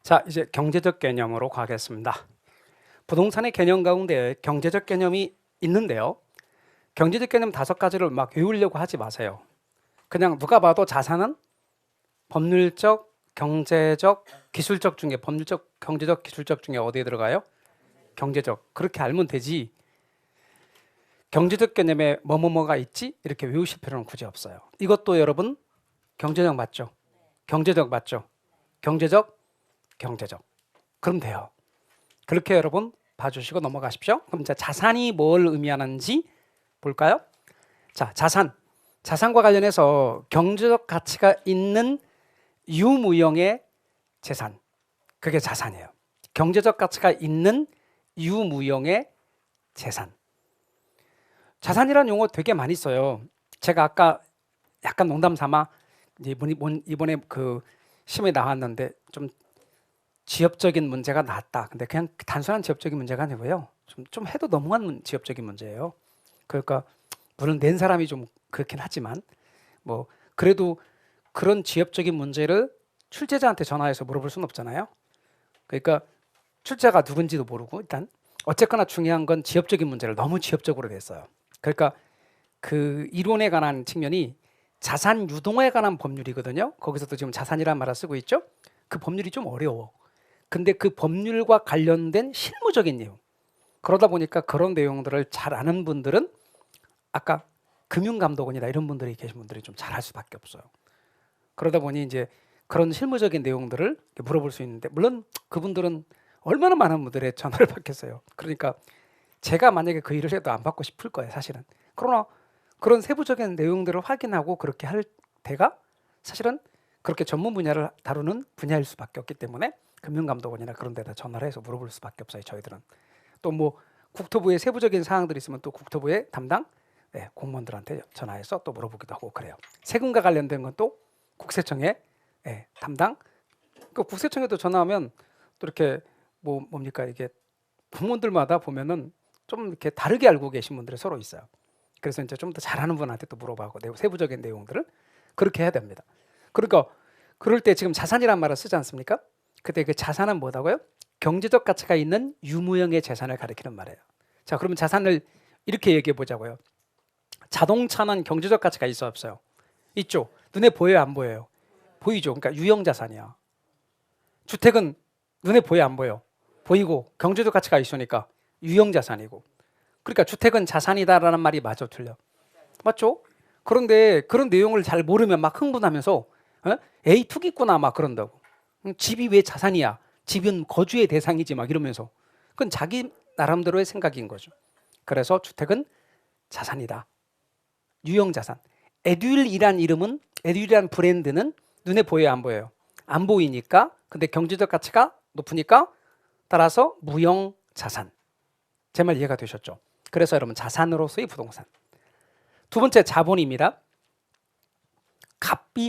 자, 이제 경제적 개념으로 가겠습니다. 부동산의 개념 가운데 경제적 개념이 있는데요. 경제적 개념 5가지를 막 외우려고 하지 마세요. 그냥 누가 봐도 자산은 법률적, 경제적, 기술적 중에 법률적, 경제적, 기술적 중에 어디에 들어가요? 경제적. 그렇게 알면 되지. 경제적 개념에 뭐뭐뭐가 있지? 이렇게 외우실 필요는 굳이 없어요. 이것도 여러분 경제적 맞죠? 경제적 맞죠? 경제적, 경제적. 그럼 돼요. 그렇게 여러분 봐주시고 넘어가십시오. 그럼 이제 자산이 뭘 의미하는지 볼까요? 자, 자산과 관련해서 경제적 가치가 있는 유무형의 재산, 그게 자산이에요. 경제적 가치가 있는 유무형의 재산. 자산이라는 용어 되게 많이 써요. 제가 아까 약간 농담 삼아 이번에 그 시험에 나왔는데 좀 지엽적인 문제가 났다. 근데 그냥 단순한 지엽적인 문제가 아니고요. 좀 해도 너무한 지엽적인 문제예요. 그러니까 물론 낸 사람이 좀 그렇긴 하지만 뭐 그래도 그런 지엽적인 문제를 출제자한테 전화해서 물어볼 수는 없잖아요. 그러니까 출제자가 누군지도 모르고 일단 어쨌거나 중요한 건 지엽적인 문제를 너무 지엽적으로 냈어요. 그러니까 그 이론에 관한 측면이 자산 유동에 관한 법률이거든요. 거기서도 지금 자산이라는 말을 쓰고 있죠. 그 법률이 좀 어려워. 근데 그 법률과 관련된 실무적인 내용, 그러다 보니까 그런 내용들을 잘 아는 분들은 아까 금융감독원이나 이런 분들이 계신 분들이 좀 잘할 수밖에 없어요. 그러다 보니 이제 그런 실무적인 내용들을 물어볼 수 있는데, 물론 그분들은 얼마나 많은 분들의 전화를 받겠어요. 그러니까 제가 만약에 그 일을 해도 안 받고 싶을 거예요, 사실은. 그러나 그런 세부적인 내용들을 확인하고 그렇게 할 때가 사실은 그렇게 전문 분야를 다루는 분야일 수밖에 없기 때문에 금융감독원이나 그런 데다 전화를 해서 물어볼 수밖에 없어요, 저희들은. 또 뭐 국토부에 세부적인 사항들이 있으면 또 국토부의 담당 공무원들한테 전화해서 또 물어보기도 하고 그래요. 세금과 관련된 건 또 국세청에 담당. 그 국세청에도 전화하면 또 이렇게 뭡니까 이게 부문들마다 보면은 좀 이렇게 다르게 알고 계신 분들이 서로 있어요. 그래서 이제 좀 더 잘하는 분한테 또 물어봐고 세부적인 내용들을 그렇게 해야 됩니다. 그러니까 그럴 때 지금 자산이란 말을 쓰지 않습니까? 그때 그 자산은 뭐다고요? 경제적 가치가 있는 유무형의 재산을 가리키는 말이에요. 자, 그러면 자산을 이렇게 얘기해 보자고요. 자동차는 경제적 가치가 있어 없어요? 있죠. 눈에 보여요, 안 보여요? 보이죠. 그러니까 유형 자산이야. 주택은 눈에 보여 안 보여? 보이고 경제적 가치가 있으니까 유형 자산이고. 그러니까 주택은 자산이다라는 말이 맞아 틀려? 맞죠? 그런데 그런 내용을 잘 모르면 막 흥분하면서 에이 투기꾼아 막 그런다고. 집이 왜 자산이야? 집은 거주의 대상이지 막 이러면서. 그건 자기 나름대로의 생각인 거죠. 그래서 주택은 자산이다. 유형 자산. 에듀일이란 이름은, 에듀일이란 브랜드는 눈에 보여요, 안 보여요? 안 보이니까. 근데 경제적 가치가 높으니까 따라서 무형 자산. 제 말 이해가 되셨죠? 그래서 여러분 자산으로서의 부동산. 두 번째 자본입니다.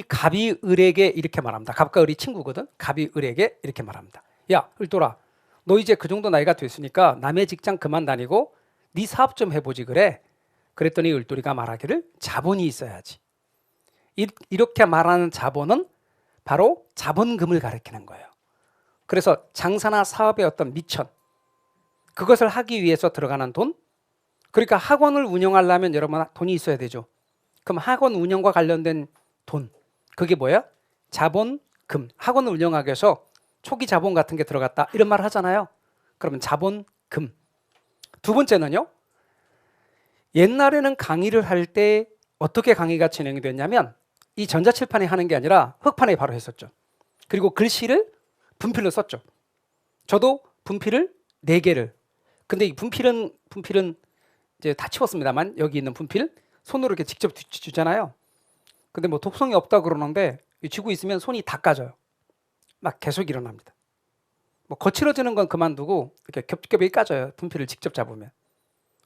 갑이 을에게 이렇게 말합니다. 갑과 을이 친구거든. 갑이 을에게 이렇게 말합니다. 야, 을돌아, 너 이제 그 정도 나이가 됐으니까 남의 직장 그만 다니고 네 사업 좀 해보지 그래. 그랬더니 을돌이가 말하기를 자본이 있어야지. 이렇게 말하는 자본은 바로 자본금을 가리키는 거예요. 그래서 장사나 사업의 어떤 미천, 그것을 하기 위해서 들어가는 돈. 그러니까 학원을 운영하려면 여러분 돈이 있어야 되죠. 그럼 학원 운영과 관련된 돈, 그게 뭐야? 자본금. 학원을 운영하기 위해서 초기 자본 같은 게 들어갔다 이런 말 하잖아요. 그러면 자본금. 두 번째는요, 옛날에는 강의를 할 때 어떻게 강의가 진행이 됐냐면 이 전자칠판에 하는 게 아니라 흑판에 바로 했었죠. 그리고 글씨를 분필로 썼죠. 저도 분필을 4개를. 근데 이 분필은 이제 다 치웠습니다만 여기 있는 분필 손으로 이렇게 직접 주잖아요. 근데 뭐 독성이 없다 그러는데 쥐고 있으면 손이 다 까져요. 막 계속 일어납니다. 뭐 거칠어지는 건 그만두고 이렇게 겹겹이 까져요. 분필을 직접 잡으면.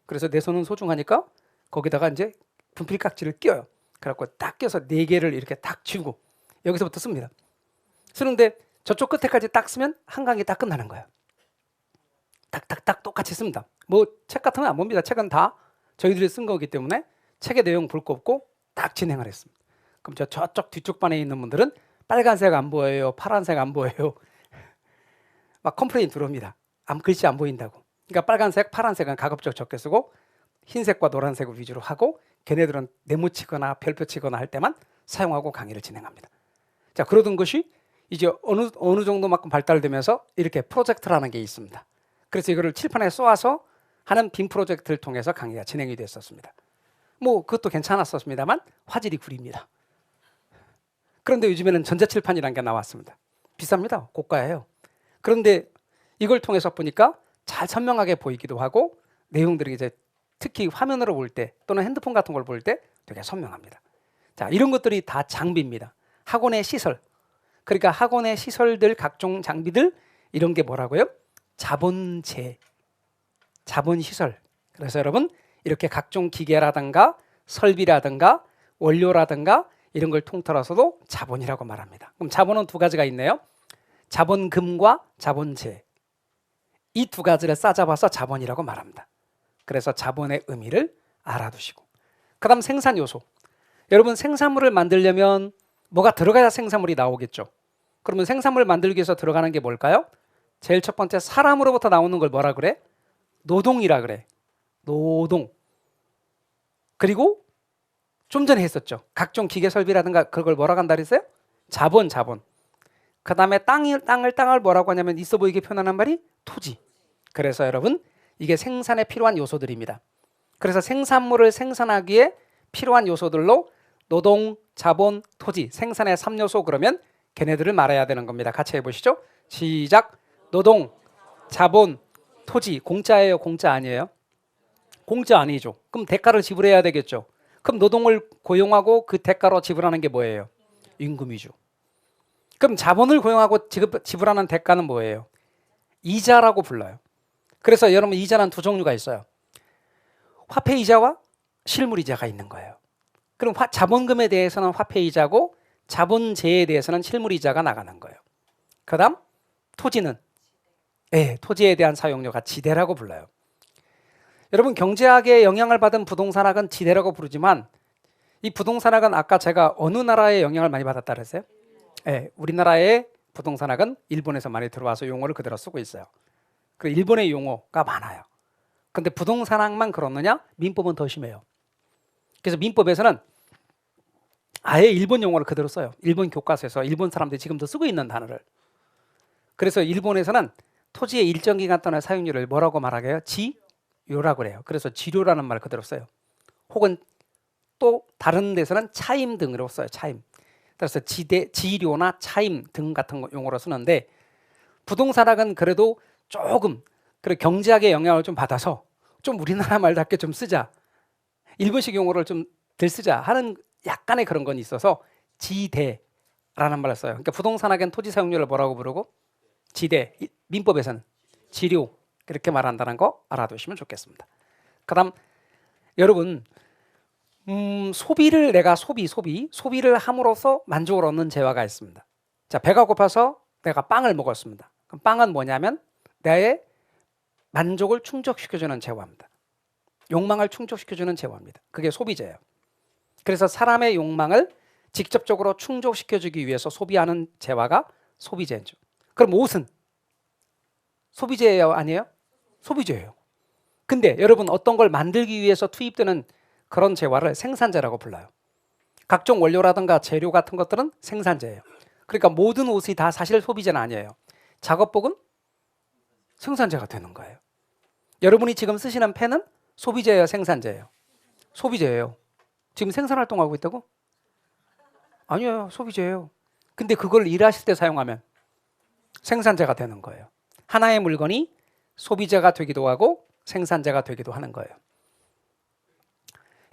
그래서 내 손은 소중하니까 거기다가 이제 분필 깍지를 끼워요. 그래갖고 딱 껴서 4개를 이렇게 딱 쥐고 여기서부터 씁니다. 쓰는데 저쪽 끝에까지 딱 쓰면 한 강이 딱 끝나는 거예요. 딱딱딱 똑같이 씁니다. 뭐 책 같은 건 안 봅니다. 책은 다 저희들이 쓴 거기 때문에 책의 내용 볼 거 없고 딱 진행을 했습니다. 그럼 저쪽 뒤쪽 반에 있는 분들은 빨간색 안 보여요, 파란색 안 보여요. 막 컴플레인 들어옵니다. 글씨 안 보인다고. 그러니까 빨간색, 파란색은 가급적 적게 쓰고 흰색과 노란색을 위주로 하고 걔네들은 네모치거나 별표 치거나 할 때만 사용하고 강의를 진행합니다. 자, 그러던 것이 이제 어느 정도만큼 발달되면서 이렇게 프로젝트라는 게 있습니다. 그래서 이거를 칠판에 쏘아서 하는 빔 프로젝트를 통해서 강의가 진행이 됐었습니다. 뭐 그것도 괜찮았었습니다만 화질이 구립니다. 그런데 요즘에는 전자칠판이라는 게 나왔습니다. 비쌉니다. 고가예요. 그런데 이걸 통해서 보니까 잘 선명하게 보이기도 하고 내용들이 이제 특히 화면으로 볼 때 또는 핸드폰 같은 걸 볼 때 되게 선명합니다. 자, 이런 것들이 다 장비입니다. 학원의 시설. 그러니까 학원의 시설들, 각종 장비들 이런 게 뭐라고요? 자본시설. 그래서 여러분 이렇게 각종 기계라든가 설비라든가 원료라든가 이런 걸 통틀어서도 자본이라고 말합니다. 그럼 자본은 두 가지가 있네요. 자본금과 자본재. 이 두 가지를 싸잡아서 자본이라고 말합니다. 그래서 자본의 의미를 알아두시고, 그 다음 생산 요소. 여러분 생산물을 만들려면 뭐가 들어가야 생산물이 나오겠죠. 그러면 생산물을 만들기 위해서 들어가는 게 뭘까요? 제일 첫 번째 사람으로부터 나오는 걸 뭐라 그래? 노동이라 그래. 노동. 그리고 좀 전에 했었죠. 각종 기계 설비라든가 그걸 뭐라고 한다 그랬어요? 자본. 그 다음에 땅을 뭐라고 하냐면 있어 보이게 표현하는 말이 토지. 그래서 여러분 이게 생산에 필요한 요소들입니다. 그래서 생산물을 생산하기에 필요한 요소들로 노동, 자본, 토지, 생산의 3요소 그러면 걔네들을 말해야 되는 겁니다. 같이 해보시죠. 시작. 노동, 자본, 토지. 공짜예요? 공짜 아니에요? 공짜 아니죠. 그럼 대가를 지불해야 되겠죠. 그럼 노동을 고용하고 그 대가로 지불하는 게 뭐예요? 임금이죠. 그럼 자본을 고용하고 지불하는 대가는 뭐예요? 이자라고 불러요. 그래서 여러분 이자는 두 종류가 있어요. 화폐 이자와 실물 이자가 있는 거예요. 그럼 자본금에 대해서는 화폐 이자고 자본재에 대해서는 실물 이자가 나가는 거예요. 그다음 토지는 토지에 대한 사용료가 지대라고 불러요. 여러분 경제학에 영향을 받은 부동산학은 지대라고 부르지만 이 부동산학은 아까 제가 어느 나라의 영향을 많이 받았다 그랬어요? 우리나라의 부동산학은 일본에서 많이 들어와서 용어를 그대로 쓰고 있어요. 그 일본의 용어가 많아요. 근데 부동산학만 그렇느냐? 민법은 더 심해요. 그래서 민법에서는 아예 일본 용어를 그대로 써요. 일본 교과서에서 일본 사람들이 지금도 쓰고 있는 단어를. 그래서 일본에서는 토지의 일정 기간 동안 사용료를 뭐라고 말하게요? 지료라고 그래요. 그래서 지료라는 말을 그대로 써요. 혹은 또 다른 데서는 차임 등으로 써요. 차임. 그래서 지료나 차임 등 같은 용어로 쓰는데 부동산학은 그래도 조금 경제학의 영향을 좀 받아서 좀 우리나라 말답게 좀 쓰자. 일본식 용어를 좀 덜 쓰자 하는 약간의 그런 건 있어서 지대라는 말을 써요. 그러니까 부동산학엔 토지 사용료를 뭐라고 부르고 지대, 민법에서는 지료 그렇게 말한다는 거 알아두시면 좋겠습니다. 그다음 여러분 소비를 함으로써 만족을 얻는 재화가 있습니다. 자, 배가 고파서 내가 빵을 먹었습니다. 그럼 빵은 뭐냐면 나의 만족을 충족시켜주는 재화입니다. 욕망을 충족시켜주는 재화입니다. 그게 소비재예요. 그래서 사람의 욕망을 직접적으로 충족시켜주기 위해서 소비하는 재화가 소비재죠. 그럼 옷은 소비재예요? 아니에요? 소비재예요. 근데 여러분 어떤 걸 만들기 위해서 투입되는 그런 재화를 생산재라고 불러요. 각종 원료라든가 재료 같은 것들은 생산재예요. 그러니까 모든 옷이 다 사실 소비재는 아니에요. 작업복은 생산재가 되는 거예요. 여러분이 지금 쓰시는 펜은 소비재예요? 생산재예요? 소비재예요. 지금 생산활동하고 있다고? 아니에요. 소비재예요. 근데 그걸 일하실 때 사용하면 생산재가 되는 거예요. 하나의 물건이 소비재가 되기도 하고 생산재가 되기도 하는 거예요.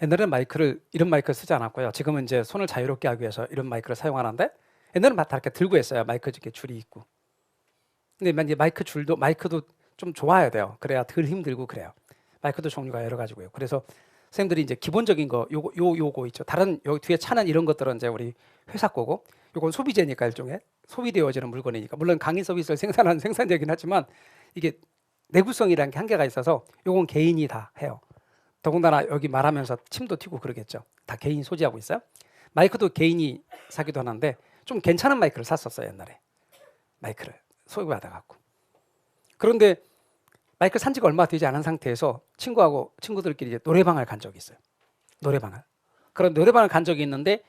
옛날에는 이런 마이크를 쓰지 않았고요. 지금은 이제 손을 자유롭게 하기 위해서 이런 마이크를 사용하는데 옛날에는 다 이렇게 들고 했어요. 마이크 이렇게 줄이 있고. 근데 이제 마이크도 좀 좋아야 돼요. 그래야 덜 힘들고 그래요. 마이크도 종류가 여러 가지고요. 그래서 선생님들이 이제 기본적인 거 요거 있죠. 다른 여기 뒤에 차는 이런 것들은 이제 우리 회사 거고, 요건 소비재니까 일종의 소비되어지는 물건이니까 물론 강의 서비스를 생산하는 생산재이긴 하지만 이게 내구성이라는 게 한계가 있어서 요건 개인이 다 해요. 더군다나 여기 말하면서 침도 튀고 그러겠죠. 다 개인 소지하고 있어요. 마이크도 개인이 사기도 하는데 좀 괜찮은 마이크를 샀었어요. 옛날에 마이크를 소유받아 갖고. 그런데 마이크를 산 지가 얼마 되지 않은 상태에서 친구들끼리 이제 노래방을 간 적이 있어요. 노래방을. 그런 노래방을 간 적이 있는데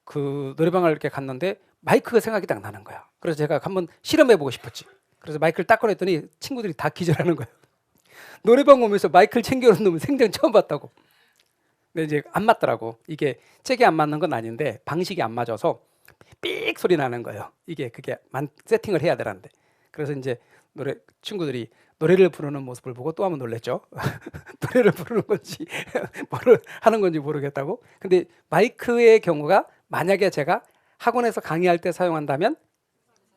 그 노래방을 이렇게 갔는데 마이크가 생각이 딱 나는 거야. 그래서 제가 한번 실험해보고 싶었지. 그래서 마이크를 딱 꺼냈더니 친구들이 다 기절하는 거예요. 노래방 오면서 마이크를 챙겨오는 놈은 생전 처음 봤다고. 근데 이제 안 맞더라고. 이게 잭이 안 맞는 건 아닌데 방식이 안 맞아서 삑 소리 나는 거예요. 그게 세팅을 해야 되는데. 그래서 이제 친구들이 노래를 부르는 모습을 보고 또 한번 놀랬죠. 노래를 부르는 건지 뭐를 하는 건지 모르겠다고. 근데 마이크의 경우가 만약에 제가 학원에서 강의할 때 사용한다면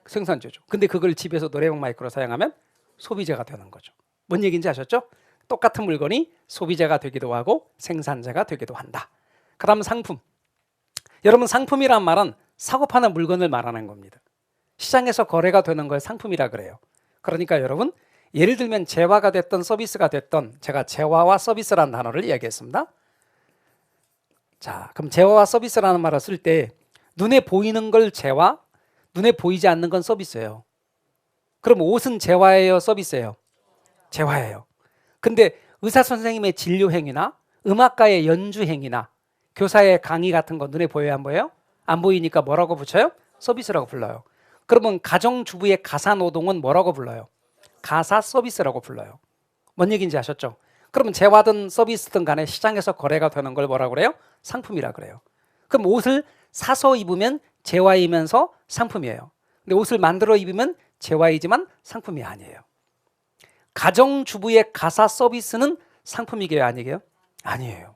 생산재죠. 근데 그걸 집에서 노래방 마이크로 사용하면 소비재가 되는 거죠. 뭔 얘기인지 아셨죠? 똑같은 물건이 소비재가 되기도 하고 생산재가 되기도 한다. 그다음 상품. 여러분, 상품이란 말은 사고 파는 물건을 말하는 겁니다. 시장에서 거래가 되는 걸 상품이라 그래요. 그러니까 여러분, 예를 들면 재화가 됐던 서비스가 됐던, 제가 재화와 서비스라는 단어를 이야기했습니다. 자, 그럼 재화와 서비스라는 말을 쓸 때 눈에 보이는 걸 재화, 눈에 보이지 않는 건 서비스예요. 그럼 옷은 재화예요, 서비스예요? 재화예요. 근데 의사 선생님의 진료 행위나 음악가의 연주 행위나 교사의 강의 같은 거 눈에 보여요, 안 보여요? 안 보이니까 뭐라고 붙여요? 서비스라고 불러요. 그러면 가정주부의 가사 노동은 뭐라고 불러요? 가사 서비스라고 불러요. 뭔 얘기인지 아셨죠? 그러면 재화든 서비스든 간에 시장에서 거래가 되는 걸 뭐라고 그래요? 상품이라 그래요. 그럼 옷을 사서 입으면 재화이면서 상품이에요. 근데 옷을 만들어 입으면 재화이지만 상품이 아니에요. 가정주부의 가사 서비스는 상품이게요, 아니게요? 아니에요.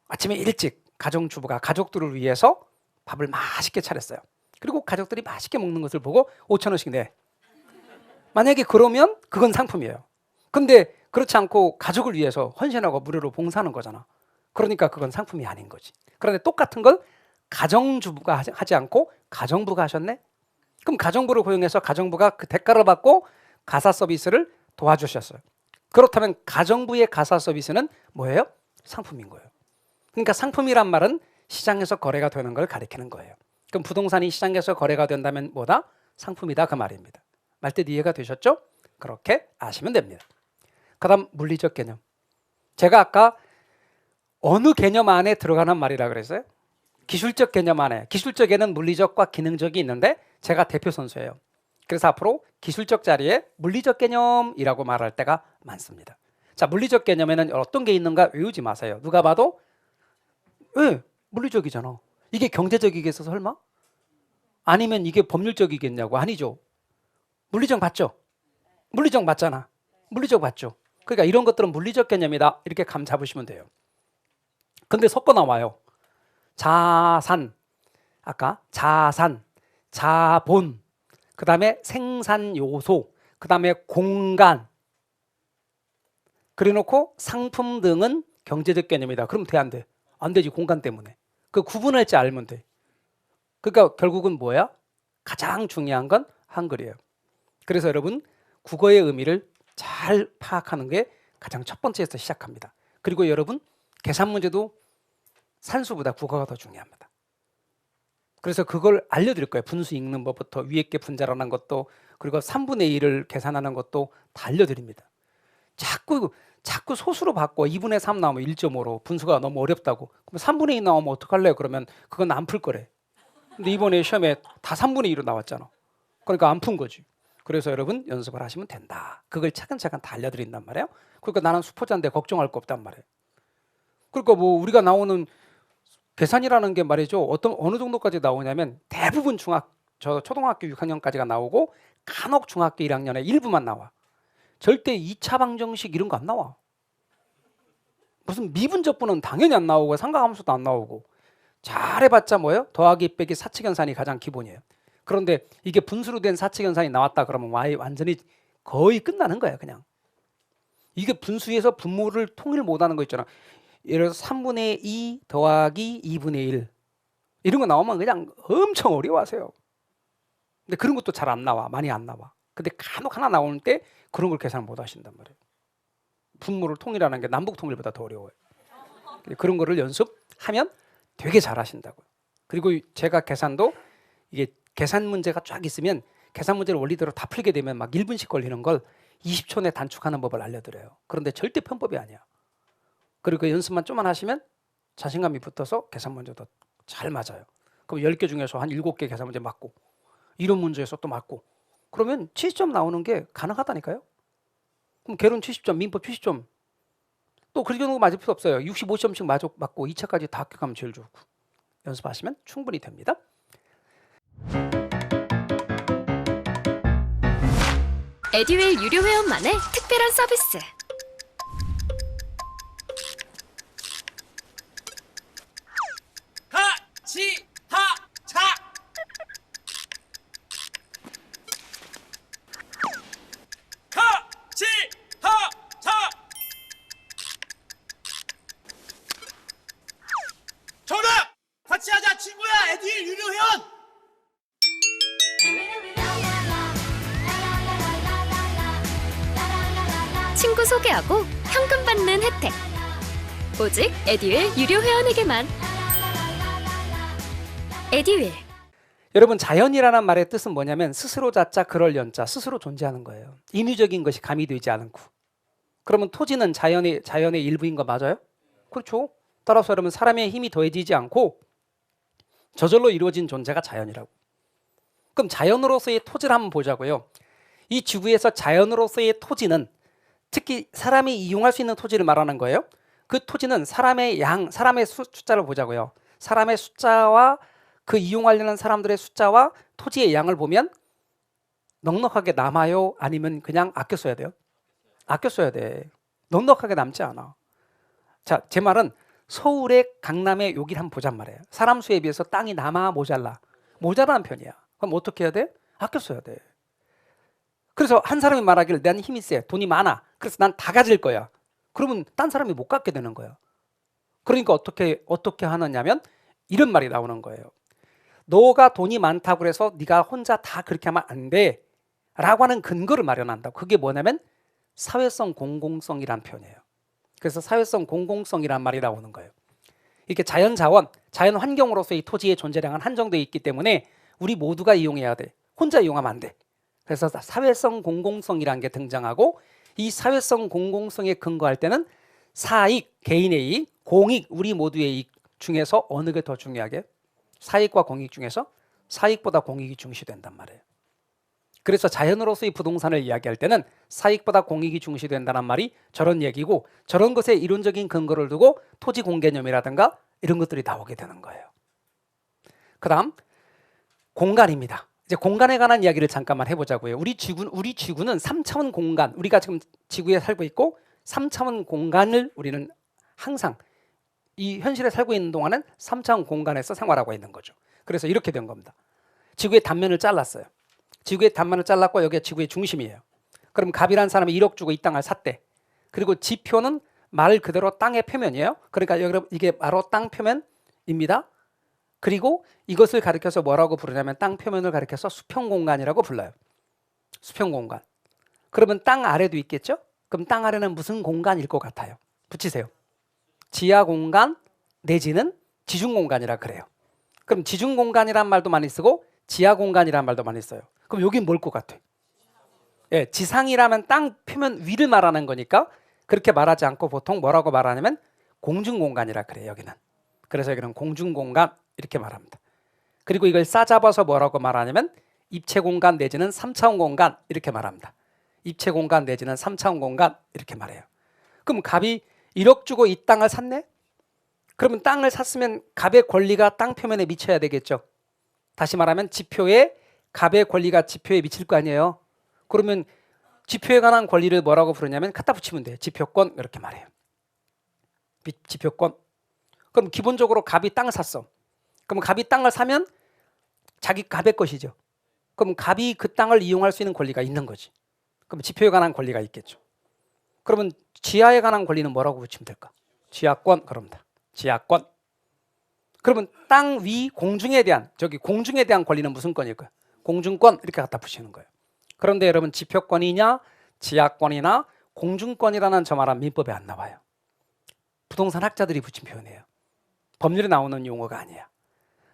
아침에 일찍 가정주부가 가족들을 위해서 밥을 맛있게 차렸어요. 그리고 가족들이 맛있게 먹는 것을 보고 5,000원씩 내. 만약에 그러면 그건 상품이에요. 근데 그렇지 않고 가족을 위해서 헌신하고 무료로 봉사하는 거잖아. 그러니까 그건 상품이 아닌 거지. 그런데 똑같은 걸 가정주부가 하지 않고 가정부가 하셨네? 그럼 가정부를 고용해서 가정부가 그 대가를 받고 가사 서비스를 도와주셨어요. 그렇다면 가정부의 가사 서비스는 뭐예요? 상품인 거예요. 그러니까 상품이란 말은 시장에서 거래가 되는 걸 가리키는 거예요. 그럼 부동산이 시장에서 거래가 된다면 뭐다? 상품이다, 그 말입니다. 말뜻 이해가 되셨죠? 그렇게 아시면 됩니다. 그 다음 물리적 개념. 제가 아까 어느 개념 안에 들어가는 말이라 그랬어요? 기술적 개념 안에. 기술적에는 물리적과 기능적이 있는데 제가 대표 선수예요. 그래서 앞으로 기술적 자리에 물리적 개념이라고 말할 때가 많습니다. 자, 물리적 개념에는 어떤 게 있는가 외우지 마세요. 누가 봐도 물리적이잖아. 이게 경제적이겠어 설마? 아니면 이게 법률적이겠냐고. 아니죠. 물리적 맞죠? 물리적 맞잖아. 물리적 맞죠? 그러니까 이런 것들은 물리적 개념이다, 이렇게 감 잡으시면 돼요. 근데 섞어 나와요. 자산, 아까 자산, 자본, 그 다음에 생산 요소, 그 다음에 공간, 그래놓고 상품 등은 경제적 개념이다. 그럼 돼, 안 돼? 안 되지, 공간 때문에. 그 구분할 줄 알면 돼. 그러니까 결국은 뭐야? 가장 중요한 건 한글이에요. 그래서 여러분, 국어의 의미를 잘 파악하는 게 가장 첫 번째에서 시작합니다. 그리고 여러분, 계산 문제도 산수보다 국어가 더 중요합니다. 그래서 그걸 알려드릴 거예요. 분수 읽는 법부터 위에 게 분자라는 것도, 그리고 3분의 1을 계산하는 것도 다 알려드립니다. 자꾸 소수로 바꿔. 2분의 3 나오면 1.5로 분수가 너무 어렵다고. 그럼 3분의 2 나오면 어떡할래요? 그러면 그건 안 풀 거래. 근데 이번에 시험에 다 3분의 2로 나왔잖아. 그러니까 안 푼 거지. 그래서 여러분 연습을 하시면 된다. 그걸 차근차근 다 알려드린단 말이에요. 그러니까 나는 수포자인데 걱정할 거 없단 말이에요. 그러니까 뭐 우리가 나오는 계산이라는 게 말이죠. 어느 정도까지 나오냐면 대부분 초등학교 6학년까지가 나오고 간혹 중학교 1학년에 일부만 나와. 절대 2차 방정식 이런 거 안 나와. 무슨 미분적분은 당연히 안 나오고 삼각함수도 안 나오고. 잘해봤자 뭐예요? 더하기 빼기 사칙연산이 가장 기본이에요. 그런데 이게 분수로 된 사칙연산이 나왔다 그러면 완전히 거의 끝나는 거예요, 그냥. 이게 분수에서 분모를 통일 못하는 거 있잖아. 예를 들어서 3분의 2 더하기 2분의 1 이런 거 나오면 그냥 엄청 어려워하세요. 근데 그런 것도 잘 안 나와. 많이 안 나와. 근데 간혹 하나 나오는 때 그런 걸 계산 못 하신단 말이에요. 분모를 통일하는 게 남북 통일보다 더 어려워요. 그런 거를 연습하면 되게 잘 하신다고요. 그리고 제가 계산도 이게 계산 문제가 쫙 있으면 계산 문제를 원리대로 다 풀게 되면 막 1분씩 걸리는 걸 20초 내 단축하는 법을 알려드려요. 그런데 절대 편법이 아니야. 그리고 그 연습만 좀만 하시면 자신감이 붙어서 계산 문제도 잘 맞아요. 그럼 10개 중에서 한 7개 계산 문제 맞고 이론 문제에서 또 맞고 그러면 70점 나오는 게 가능하다니까요. 그럼 개론 70점, 민법 70점 또 그렇게 놓고 맞을 필요 없어요. 65점씩 맞고 2차까지 다 합격하면 제일 좋고 연습하시면 충분히 됩니다. 에듀윌 유료 회원만의 특별한 서비스. 하치하차 하치하차 정답! 같이 하자 친구야 에듀윌 유료 회원! 친구 소개하고 현금 받는 혜택. 오직 에듀윌 유료 회원에게만. 에듀윌. 여러분 자연이라는 말의 뜻은 뭐냐면 스스로 자자 그럴 연자 스스로 존재하는 거예요. 인위적인 것이 가미되지 않고. 그러면 토지는 자연의 일부인 거 맞아요? 그렇죠. 따라서 여러분 사람의 힘이 더해지지 않고 저절로 이루어진 존재가 자연이라고. 그럼 자연으로서의 토지를 한번 보자고요. 이 지구에서 자연으로서의 토지는 특히 사람이 이용할 수 있는 토지를 말하는 거예요. 그 토지는 사람의 숫자를 보자고요. 사람의 숫자와 그 이용하려는 사람들의 숫자와 토지의 양을 보면 넉넉하게 남아요? 아니면 그냥 아껴 써야 돼요? 아껴 써야 돼. 넉넉하게 남지 않아. 자, 제 말은 서울의 강남의 여기를 한번 보잔 말이에요. 사람 수에 비해서 땅이 남아 모자라. 모자라는 편이야. 그럼 어떻게 해야 돼? 아껴 써야 돼. 그래서 한 사람이 말하기를 난 힘이 세, 돈이 많아. 그래서 난 다 가질 거야. 그러면 딴 사람이 못 갖게 되는 거야. 그러니까 어떻게 하느냐면 이런 말이 나오는 거예요. 너가 돈이 많다고 해서 네가 혼자 다 그렇게 하면 안 돼. 라고 하는 근거를 마련한다고. 그게 뭐냐면 사회성 공공성이란 표현이에요. 그래서 사회성 공공성이란 말이 나오는 거예요. 이렇게 자연 자원, 자연 환경으로서의 토지의 존재량은 한정되어 있기 때문에 우리 모두가 이용해야 돼. 혼자 이용하면 안 돼. 그래서 사회성 공공성이라는 게 등장하고 이 사회성 공공성에 근거할 때는 사익, 개인의 이익, 공익, 우리 모두의 이익 중에서 어느 게 더 중요하게? 사익과 공익 중에서 사익보다 공익이 중시된단 말이에요. 그래서 자연으로서의 부동산을 이야기할 때는 사익보다 공익이 중시된다는 말이 저런 얘기고 저런 것에 이론적인 근거를 두고 토지 공개념이라든가 이런 것들이 나오게 되는 거예요. 그 다음 공간입니다. 이제 공간에 관한 이야기를 잠깐만 해보자고요. 우리 지구는 3차원 공간, 우리가 지금 지구에 살고 있고 3차원 공간을 우리는 항상 이 현실에 살고 있는 동안은 3차원 공간에서 생활하고 있는 거죠. 그래서 이렇게 된 겁니다. 지구의 단면을 잘랐어요. 지구의 단면을 잘랐고 여기가 지구의 중심이에요. 그럼 갑이라는 사람이 1억 주고 이 땅을 샀대. 그리고 지표는 말 그대로 땅의 표면이에요. 그러니까 여러분 이게 바로 땅 표면입니다. 그리고 이것을 가리켜서 뭐라고 부르냐면 땅 표면을 가리켜서 수평 공간이라고 불러요. 수평 공간. 그러면 땅 아래도 있겠죠? 그럼 땅 아래는 무슨 공간일 것 같아요? 붙이세요. 지하 공간 내지는 지중 공간이라 그래요. 그럼 지중 공간이란 말도 많이 쓰고 지하 공간이란 말도 많이 써요. 그럼 여긴 뭘 것 같아? 예, 지상이라면 땅 표면 위를 말하는 거니까 그렇게 말하지 않고 보통 뭐라고 말하냐면 공중 공간이라 그래요. 여기는. 그래서 여기는 공중 공간 이렇게 말합니다. 그리고 이걸 싸잡아서 뭐라고 말하냐면 입체 공간 내지는 3차원 공간 이렇게 말합니다. 입체 공간 내지는 3차원 공간 이렇게 말해요. 그럼 갑이 1억 주고 이 땅을 샀네? 그러면 땅을 샀으면 갑의 권리가 땅 표면에 미쳐야 되겠죠. 다시 말하면 지표에 갑의 권리가 지표에 미칠 거 아니에요. 그러면 지표에 관한 권리를 뭐라고 부르냐면 갖다 붙이면 돼요. 지표권 이렇게 말해요. 지표권. 그럼 기본적으로 갑이 땅을 샀어. 그럼 갑이 땅을 사면 자기 갑의 것이죠. 그럼 갑이 그 땅을 이용할 수 있는 권리가 있는 거지. 그럼 지표에 관한 권리가 있겠죠. 그러면 지하에 관한 권리는 뭐라고 붙이면 될까? 지하권. 그럽니다. 지하권. 그러면 땅 위 공중에 대한 권리는 무슨 권일까요? 공중권 이렇게 갖다 붙이는 거예요. 그런데 여러분 지표권이냐 지하권이나 공중권이라는 저 말은 민법에 안 나와요. 부동산 학자들이 붙인 표현이에요. 법률에 나오는 용어가 아니야.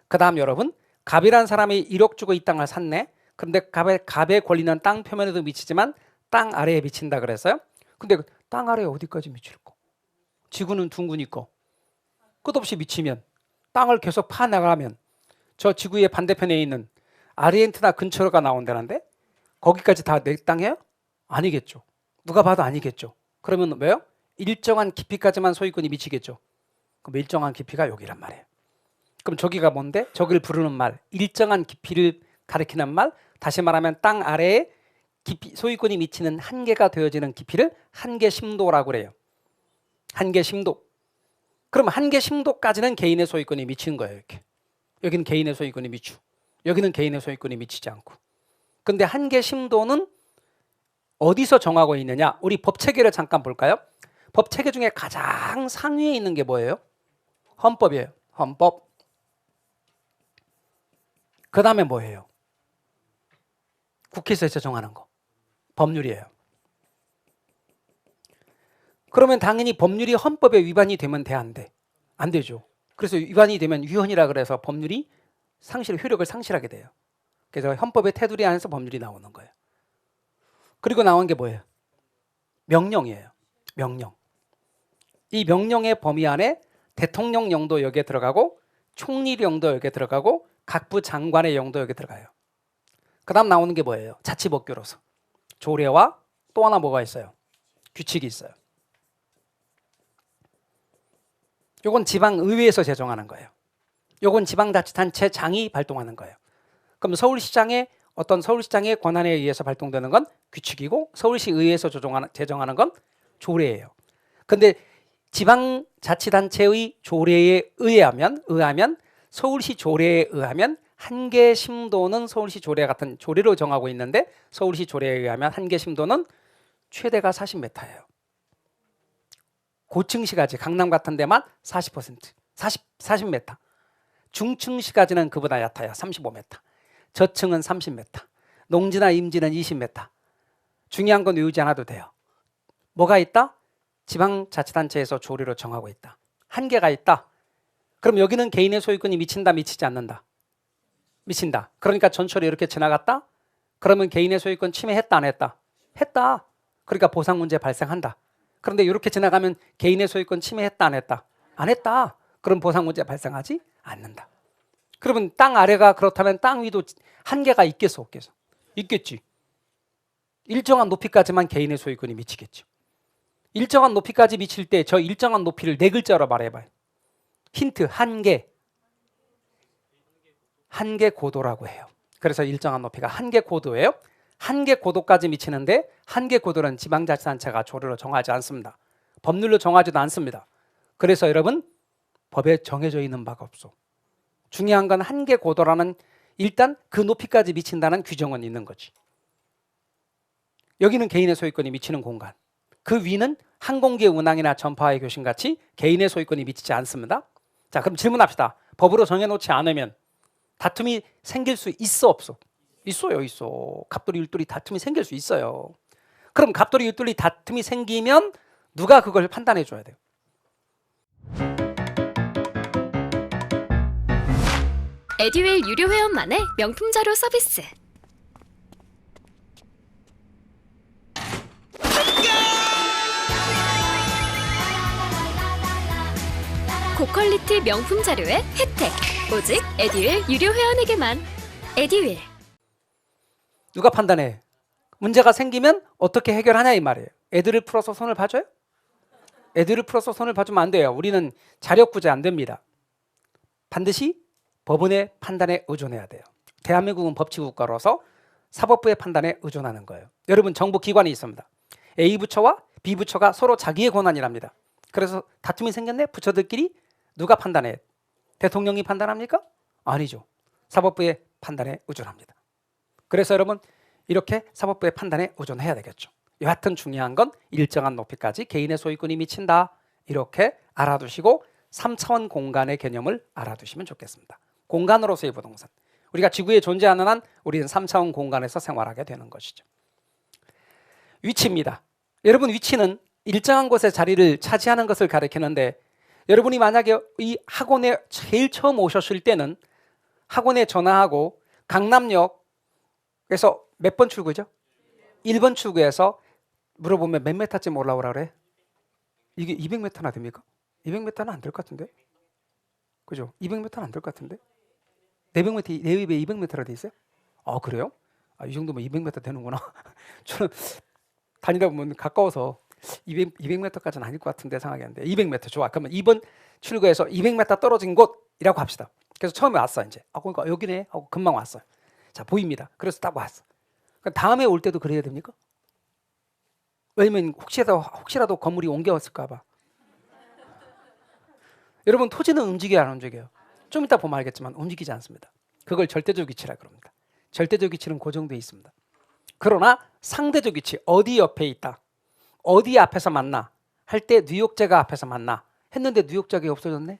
그 다음 여러분 갑이라는 사람이 1억 주고 이 땅을 샀네. 그런데 갑의 권리는 땅 표면에도 미치지만 땅 아래에 미친다 그랬어요. 근데 땅 아래에 어디까지 미칠까? 지구는 둥그니까 끝없이 미치면 땅을 계속 파나가면 저 지구의 반대편에 있는 아르헨티나 근처가 나온다는데 거기까지 다 내 땅이에요? 아니겠죠. 누가 봐도 아니겠죠. 그러면 왜요? 일정한 깊이까지만 소유권이 미치겠죠. 그럼 일정한 깊이가 여기란 말이에요. 그럼 저기가 뭔데? 저기를 부르는 말, 일정한 깊이를 가리키는 말, 다시 말하면 땅 아래에 깊이, 소유권이 미치는 한계가 되어지는 깊이를 한계 심도라고 그래요. 한계 심도. 그럼 한계 심도까지는 개인의 소유권이 미치는 거예요. 이렇게. 여기는 개인의 소유권이 미치고 여기는 개인의 소유권이 미치지 않고. 근데 한계 심도는 어디서 정하고 있느냐? 우리 법 체계를 잠깐 볼까요? 법 체계 중에 가장 상위에 있는 게 뭐예요? 헌법이에요. 헌법. 그 다음에 뭐예요? 국회에서 제정하는 거. 법률이에요. 그러면 당연히 법률이 헌법에 위반이 되면 돼, 안 돼? 안 되죠. 그래서 위반이 되면 위헌이라 그래서 법률이 효력을 상실하게 돼요. 그래서 헌법의 테두리 안에서 법률이 나오는 거예요. 그리고 나온 게 뭐예요? 명령이에요. 명령. 이 명령의 범위 안에 대통령령도 여기에 들어가고 총리령도 여기에 들어가고 각부 장관의 영도 여기에 들어가요. 그 다음 나오는 게 뭐예요? 자치법규로서 조례와 또 하나 뭐가 있어요? 규칙이 있어요. 요건 지방의회에서 제정하는 거예요. 요건 지방자치단체장이 발동하는 거예요. 그럼 서울시장의 권한에 의해서 발동되는 건 규칙이고 서울시의회에서 제정하는 건 조례예요. 근데 지방자치단체의 조례에 의하면 서울시 조례에 의하면 한계 심도는 서울시 조례 같은 조례로 정하고 있는데 서울시 조례에 의하면 한계 심도는 최대가 40m예요. 고층시가지 강남 같은 데만 40%, 40m. 중층시가지는 그보다 얕아요. 35m. 저층은 30m. 농지나 임지는 20m. 중요한 건 외우지 않아도 돼요. 뭐가 있다? 지방자치단체에서 조례로 정하고 있다. 한계가 있다. 그럼 여기는 개인의 소유권이 미친다, 미치지 않는다? 미친다. 그러니까 전철이 이렇게 지나갔다? 그러면 개인의 소유권 침해했다, 안 했다? 했다. 그러니까 보상 문제 발생한다. 그런데 이렇게 지나가면 개인의 소유권 침해했다, 안 했다? 안 했다. 그럼 보상 문제 발생하지 않는다. 그러면 땅 아래가 그렇다면 땅 위도 한계가 있겠어, 없겠어? 있겠지. 일정한 높이까지만 개인의 소유권이 미치겠죠. 일정한 높이까지 미칠 때 저 일정한 높이를 네 글자로 말해봐요. 힌트, 한계. 한계 고도라고 해요. 그래서 일정한 높이가 한계 고도예요. 한계 고도까지 미치는데 한계 고도는 지방자치단체가 조례로 정하지 않습니다. 법률로 정하지도 않습니다. 그래서 여러분 법에 정해져 있는 바가 없어. 중요한 건 한계 고도라는 일단 그 높이까지 미친다는 규정은 있는 거지. 여기는 개인의 소유권이 미치는 공간. 그 위는 항공기의 운항이나 전파의 교신 같이 개인의 소유권이 미치지 않습니다. 자, 그럼 질문합시다. 법으로 정해놓지 않으면 다툼이 생길 수 있어, 없어? 있어요, 있어. 갑돌이 율돌이 다툼이 생길 수 있어요. 그럼 갑돌이 율돌이 다툼이 생기면 누가 그걸 판단해 줘야 돼요? 에듀윌 유료 회원만의 명품 자료 서비스. 고퀄리티 명품 자료의 혜택. 오직 에듀윌 유료 회원에게만. 에듀윌. 누가 판단해? 문제가 생기면 어떻게 해결하냐 이 말이에요. 애들을 풀어서 손을 봐줘요? 애들을 풀어서 손을 봐주면 안 돼요. 우리는 자력구제 안 됩니다. 반드시 법원의 판단에 의존해야 돼요. 대한민국은 법치국가로서 사법부의 판단에 의존하는 거예요. 여러분 정부 기관이 있습니다. A부처와 B부처가 서로 자기의 권한이랍니다. 그래서 다툼이 생겼네? 부처들끼리 누가 판단해? 대통령이 판단합니까? 아니죠. 사법부의 판단에 의존합니다. 그래서 여러분 이렇게 사법부의 판단에 의존해야 되겠죠. 여하튼 중요한 건 일정한 높이까지 개인의 소유권이 미친다. 이렇게 알아두시고 3차원 공간의 개념을 알아두시면 좋겠습니다. 공간으로서의 부동산. 우리가 지구에 존재하는 한 우리는 3차원 공간에서 생활하게 되는 것이죠. 위치입니다. 여러분 위치는 일정한 곳에 자리를 차지하는 것을 가리키는데 여러분이 만약에 이 학원에 제일 처음 오셨을 때는 학원에 전화하고 강남역 그래서 몇 번 출구죠? 1번 출구에서 물어보면 몇 메타쯤 올라오라 그래? 이게 200m나 됩니까? 200m는 안 될 것 같은데? 그죠? 200m는 안 될 것 같은데? 400m, 내 입에 200m라 돼 있어요? 아, 그래요? 아, 이 정도면 200m 되는구나. 저는 다니다 보면 가까워서 200m까지는 아닐 것 같은데 생각했는데 200m 좋아. 그러면 2번 출구에서 200m 떨어진 곳이라고 합시다. 그래서 처음에 왔어 이제. 아, 그러니까 여기네 하고 금방 왔어요. 자, 보입니다. 그래서 딱 왔어. 그러니까 다음에 올 때도 그래야 됩니까? 왜냐면 혹시라도 건물이 옮겨왔을까 봐. 여러분 토지는 움직여요, 안 움직여요? 좀 이따 보면 알겠지만 움직이지 않습니다. 그걸 절대적 위치라 그럽니다. 절대적 위치는 고정되어 있습니다. 그러나 상대적 위치, 어디 옆에 있다, 어디 앞에서 만나 할 때 뉴욕제가 앞에서 만나 했는데 뉴욕제가 없어졌네?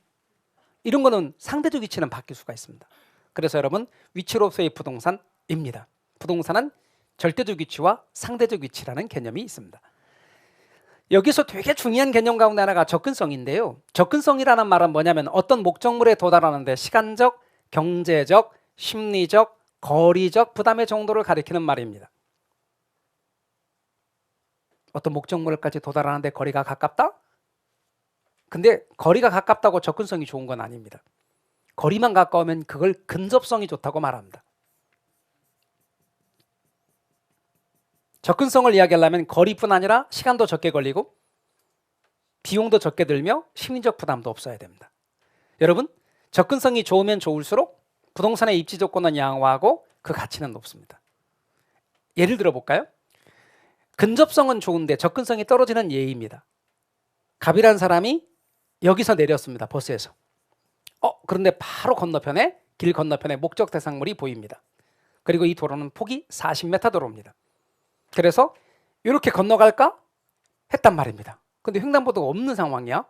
이런 거는 상대적 위치는 바뀔 수가 있습니다. 그래서 여러분 위치로서의 부동산입니다. 부동산은 절대적 위치와 상대적 위치라는 개념이 있습니다. 여기서 되게 중요한 개념 가운데 하나가 접근성인데요. 접근성이라는 말은 뭐냐면 어떤 목적물에 도달하는데 시간적, 경제적, 심리적, 거리적 부담의 정도를 가리키는 말입니다. 어떤 목적물까지 도달하는데 거리가 가깝다? 근데 거리가 가깝다고 접근성이 좋은 건 아닙니다. 거리만 가까우면 그걸 근접성이 좋다고 말합니다. 접근성을 이야기하려면 거리뿐 아니라 시간도 적게 걸리고 비용도 적게 들며 심리적 부담도 없어야 됩니다. 여러분, 접근성이 좋으면 좋을수록 부동산의 입지 조건은 양호하고 그 가치는 높습니다. 예를 들어 볼까요? 근접성은 좋은데 접근성이 떨어지는 예입니다. 갑이라는 사람이 여기서 내렸습니다. 버스에서. 그런데 바로 건너편에 길 건너편에 목적 대상물이 보입니다. 그리고 이 도로는 폭이 40m 도로입니다. 그래서 이렇게 건너갈까 했단 말입니다. 근데 횡단보도가 없는 상황이야.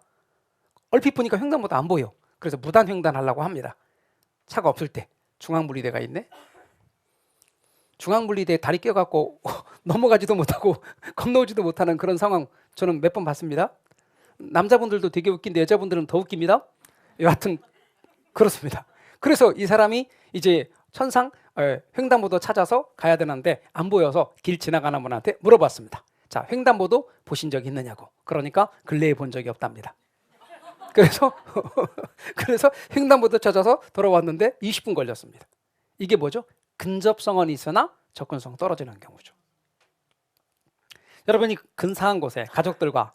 얼핏 보니까 횡단보도 안 보여. 그래서 무단 횡단하려고 합니다. 차가 없을 때. 중앙분리대가 있네. 중앙분리대에 다리 껴갖고 넘어가지도 못하고 건너오지도 못하는 그런 상황 저는 몇 번 봤습니다. 남자분들도 되게 웃긴데 여자분들은 더 웃깁니다. 여하튼 그렇습니다. 그래서 이 사람이 이제 천상 횡단보도 찾아서 가야 되는데 안 보여서 길 지나가는 분한테 물어봤습니다. 자, 횡단보도 보신 적 있느냐고. 그러니까 근래에 본 적이 없답니다. 그래서 횡단보도 찾아서 돌아왔는데 20분 걸렸습니다. 이게 뭐죠? 근접성은 있으나 접근성 떨어지는 경우죠. 여러분이 근사한 곳에 가족들과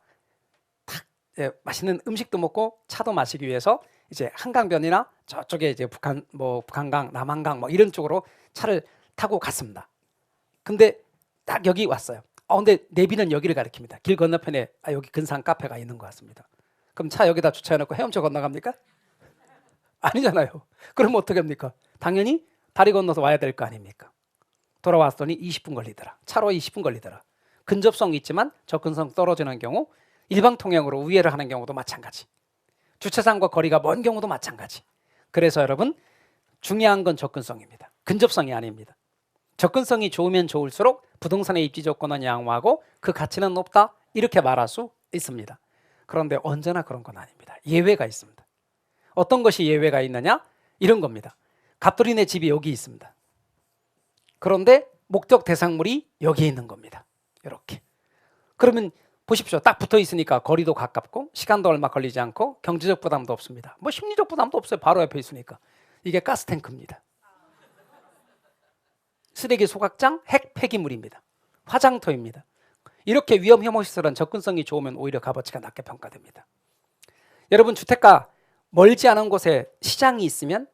탁 맛있는 음식도 먹고 차도 마시기 위해서 이제 한강변이나 저쪽에 이제 북한강, 남한강 이런 쪽으로 차를 타고 갔습니다. 근데 딱 여기 왔어요. 근데 내비는 여기를 가리킵니다. 길 건너편에 여기 근사한 카페가 있는 것 같습니다. 그럼 차 여기다 주차해놓고 헤엄쳐 건너갑니까? 아니잖아요. 그럼 어떻게 합니까? 당연히 다리 건너서 와야 될 거 아닙니까? 돌아왔더니 20분 걸리더라. 차로 20분 걸리더라. 근접성 있지만 접근성 떨어지는 경우, 일방통행으로 우회를 하는 경우도 마찬가지. 주차장과 거리가 먼 경우도 마찬가지. 그래서 여러분 중요한 건 접근성입니다. 근접성이 아닙니다. 접근성이 좋으면 좋을수록 부동산의 입지 조건은 양호하고 그 가치는 높다 이렇게 말할 수 있습니다. 그런데 언제나 그런 건 아닙니다. 예외가 있습니다. 어떤 것이 예외가 있느냐? 이런 겁니다. 갑돌이네 집이 여기 있습니다. 그런데 목적 대상물이 여기에 있는 겁니다. 이렇게. 그러면 보십시오. 딱 붙어 있으니까 거리도 가깝고 시간도 얼마 걸리지 않고 경제적 부담도 없습니다. 심리적 부담도 없어요. 바로 옆에 있으니까. 이게 가스탱크입니다. 쓰레기 소각장, 핵 폐기물입니다. 화장터입니다. 이렇게 위험 혐오 시설은 접근성이 좋으면 오히려 값어치가 낮게 평가됩니다. 여러분 주택가 멀지 않은 곳에 시장이 있으면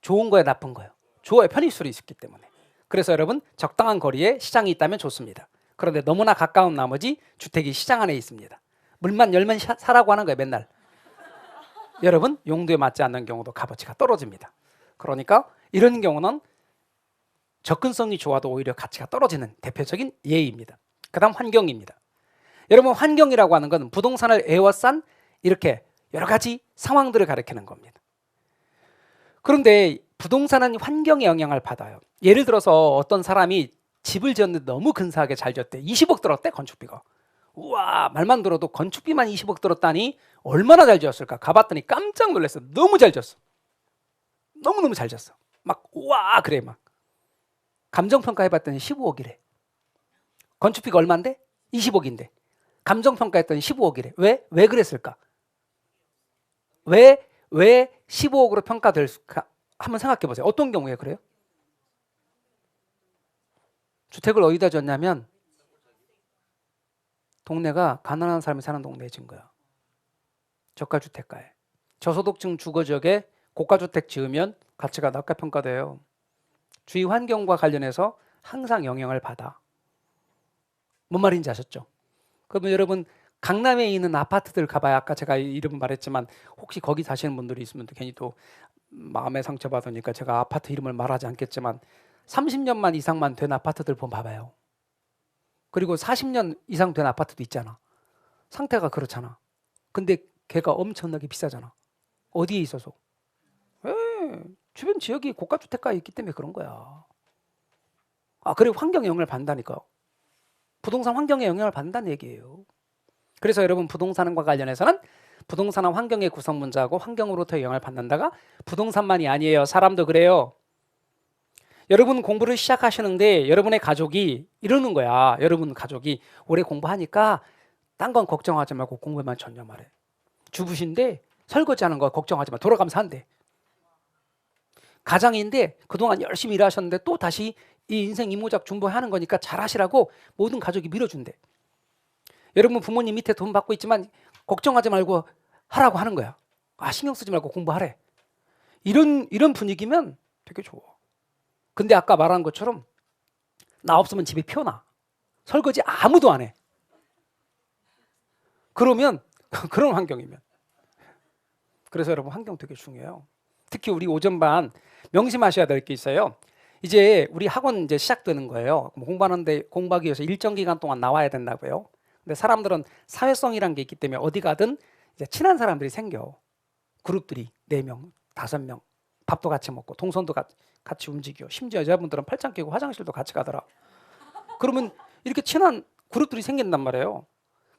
좋은 거예요, 나쁜 거예요? 좋아요. 편의시설이 있기 때문에. 그래서 여러분 적당한 거리에 시장이 있다면 좋습니다. 그런데 너무나 가까운 나머지 주택이 시장 안에 있습니다. 물만 열면 사라고 하는 거예요, 맨날. 여러분 용도에 맞지 않는 경우도 값어치가 떨어집니다. 그러니까 이런 경우는 접근성이 좋아도 오히려 가치가 떨어지는 대표적인 예입니다. 그 다음 환경입니다. 여러분 환경이라고 하는 건 부동산을 에워싼 이렇게 여러 가지 상황들을 가리키는 겁니다. 그런데 부동산은 환경에 영향을 받아요. 예를 들어서 어떤 사람이 집을 지었는데 너무 근사하게 잘 지었대. 20억 들었대 건축비가. 우와 말만 들어도 건축비만 20억 들었다니 얼마나 잘 지었을까. 가봤더니 깜짝 놀랐어. 너무 잘 지었어. 너무너무 잘 지었어. 막 우와 그래 막. 감정평가 해봤더니 15억이래. 건축비가 얼마인데? 20억인데. 감정평가했더니 15억이래. 왜? 왜 그랬을까? 왜 15억으로 평가될까? 한번 생각해 보세요. 어떤 경우에 그래요? 주택을 어디다 줬냐면 동네가 가난한 사람이 사는 동네에 진 거야. 저가주택가에. 저소득층 주거지역에 고가주택 지으면 가치가 낙하평가돼요. 주위 환경과 관련해서 항상 영향을 받아. 뭔 말인지 아셨죠? 그러면 여러분 강남에 있는 아파트들 가봐야 아까 제가 이름 말했지만 혹시 거기 사시는 분들이 있으면 또 괜히 또 마음의 상처 받으니까 제가 아파트 이름을 말하지 않겠지만 30년만 이상만 된 아파트들 보면 봐봐요. 그리고 40년 이상 된 아파트도 있잖아. 상태가 그렇잖아. 근데 걔가 엄청나게 비싸잖아. 어디에 있어서? 주변 지역이 고가주택가에 있기 때문에 그런 거야. 그리고 환경에 영향을 받는다니까요. 부동산 환경에 영향을 받는다는 얘기예요. 그래서 여러분 부동산과 관련해서는 부동산은 환경의 구성 문제하고 환경으로부터 영향을 받는다가 부동산만이 아니에요. 사람도 그래요. 여러분 공부를 시작하시는데 여러분의 가족이 이러는 거야. 여러분 가족이 오래 공부하니까 딴 건 걱정하지 말고 공부에만 전념하래. 주부신데 설거지하는 거 걱정하지 마. 돌아가면서 한대. 가장인데 그동안 열심히 일하셨는데 또 다시 이 인생 이모작 중보하는 거니까 잘하시라고 모든 가족이 밀어준대. 여러분 부모님 밑에 돈 받고 있지만 걱정하지 말고 하라고 하는 거야. 신경 쓰지 말고 공부하래. 이런 분위기면 되게 좋아. 근데 아까 말한 것처럼 나 없으면 집에 피어나. 설거지 아무도 안 해. 그러면 그런 환경이면. 그래서 여러분 환경 되게 중요해요. 특히 우리 오전반 명심하셔야 될 게 있어요. 이제 우리 학원 이제 시작되는 거예요. 공부하기 위해서 일정 기간 동안 나와야 된다고요. 근데 사람들은 사회성이란 게 있기 때문에 어디 가든 이제 친한 사람들이 생겨. 그룹들이 4명, 5명, 밥도 같이 먹고 동선도 같이 움직여. 심지어 여자분들은 팔짱 끼고 화장실도 같이 가더라. 그러면 이렇게 친한 그룹들이 생긴단 말이에요.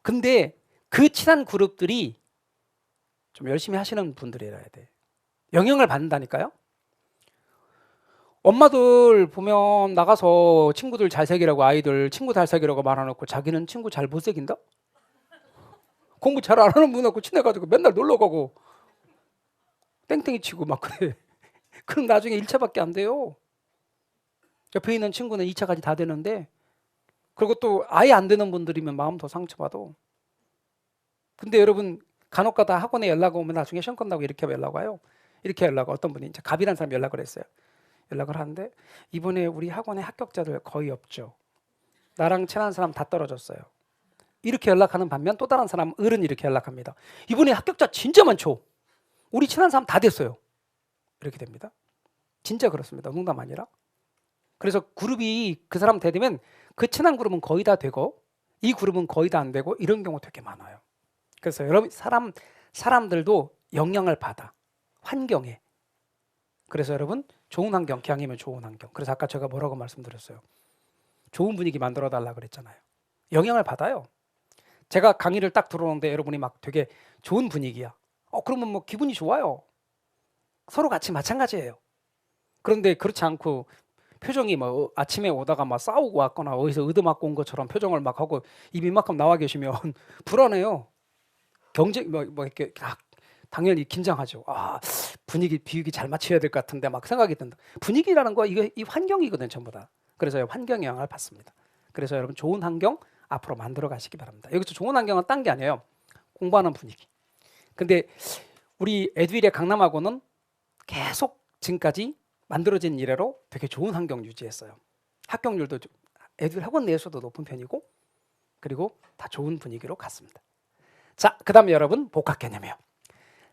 근데 그 친한 그룹들이 좀 열심히 하시는 분들이라야 돼. 영향을 받는다니까요. 엄마들 보면 나가서 친구들 잘 사귀라고 아이들 친구 잘 사귀라고 말해놓고 자기는 친구 잘 못 사귄다? 공부 잘 안 하는 분하고 친해가지고 맨날 놀러 가고 땡땡이 치고 막 그래. 그럼 나중에 1차밖에 안 돼요. 옆에 있는 친구는 2차까지 다 되는데 그리고 또 아예 안 되는 분들이면 마음 더 상처받아. 근데 여러분 간혹가다 학원에 연락 오면 나중에 시험 끝나고 이렇게 연락 와요. 이렇게 연락 어떤 분이 이제 갑이라는 사람이 연락을 했어요. 연락을 하는데 이번에 우리 학원에 합격자들 거의 없죠. 나랑 친한 사람 다 떨어졌어요. 이렇게 연락하는 반면 또 다른 사람 어른 이렇게 연락합니다. 이번에 합격자 진짜 많죠. 우리 친한 사람 다 됐어요. 이렇게 됩니다. 진짜 그렇습니다. 농담 아니라. 그래서 그룹이 그 사람 되면 그 친한 그룹은 거의 다 되고 이 그룹은 거의 다 안 되고 이런 경우 되게 많아요. 그래서 여러분 사람들도 영향을 받아. 환경에. 그래서 여러분 좋은 환경, 기왕이면 좋은 환경. 그래서 아까 제가 뭐라고 말씀드렸어요. 좋은 분위기 만들어 달라 그랬잖아요. 영향을 받아요. 제가 강의를 딱 들어오는데 여러분이 막 되게 좋은 분위기야. 그러면 뭐 기분이 좋아요. 서로 같이 마찬가지예요. 그런데 그렇지 않고 표정이 뭐 아침에 오다가 막 싸우고 왔거나 어디서 의도맞고 온 것처럼 표정을 막 하고 입이 이만큼 나와 계시면 불안해요. 뭐 이렇게 당연히 긴장하죠. 분위기 비유기 잘 맞춰야 될 것 같은데 막 생각이 든다. 분위기라는 거 이거 이 환경이거든 전부 다. 그래서 환경에 영향을 받습니다. 그래서 여러분 좋은 환경 앞으로 만들어 가시기 바랍니다. 여기서 좋은 환경은 딴 게 아니에요. 공부하는 분위기. 근데 우리 에듀윌의 강남학원은 계속 지금까지 만들어진 이래로 되게 좋은 환경 유지했어요. 합격률도 에듀윌 학원 내에서도 높은 편이고 그리고 다 좋은 분위기로 갔습니다. 자, 그 다음에 여러분 복합 개념이에요.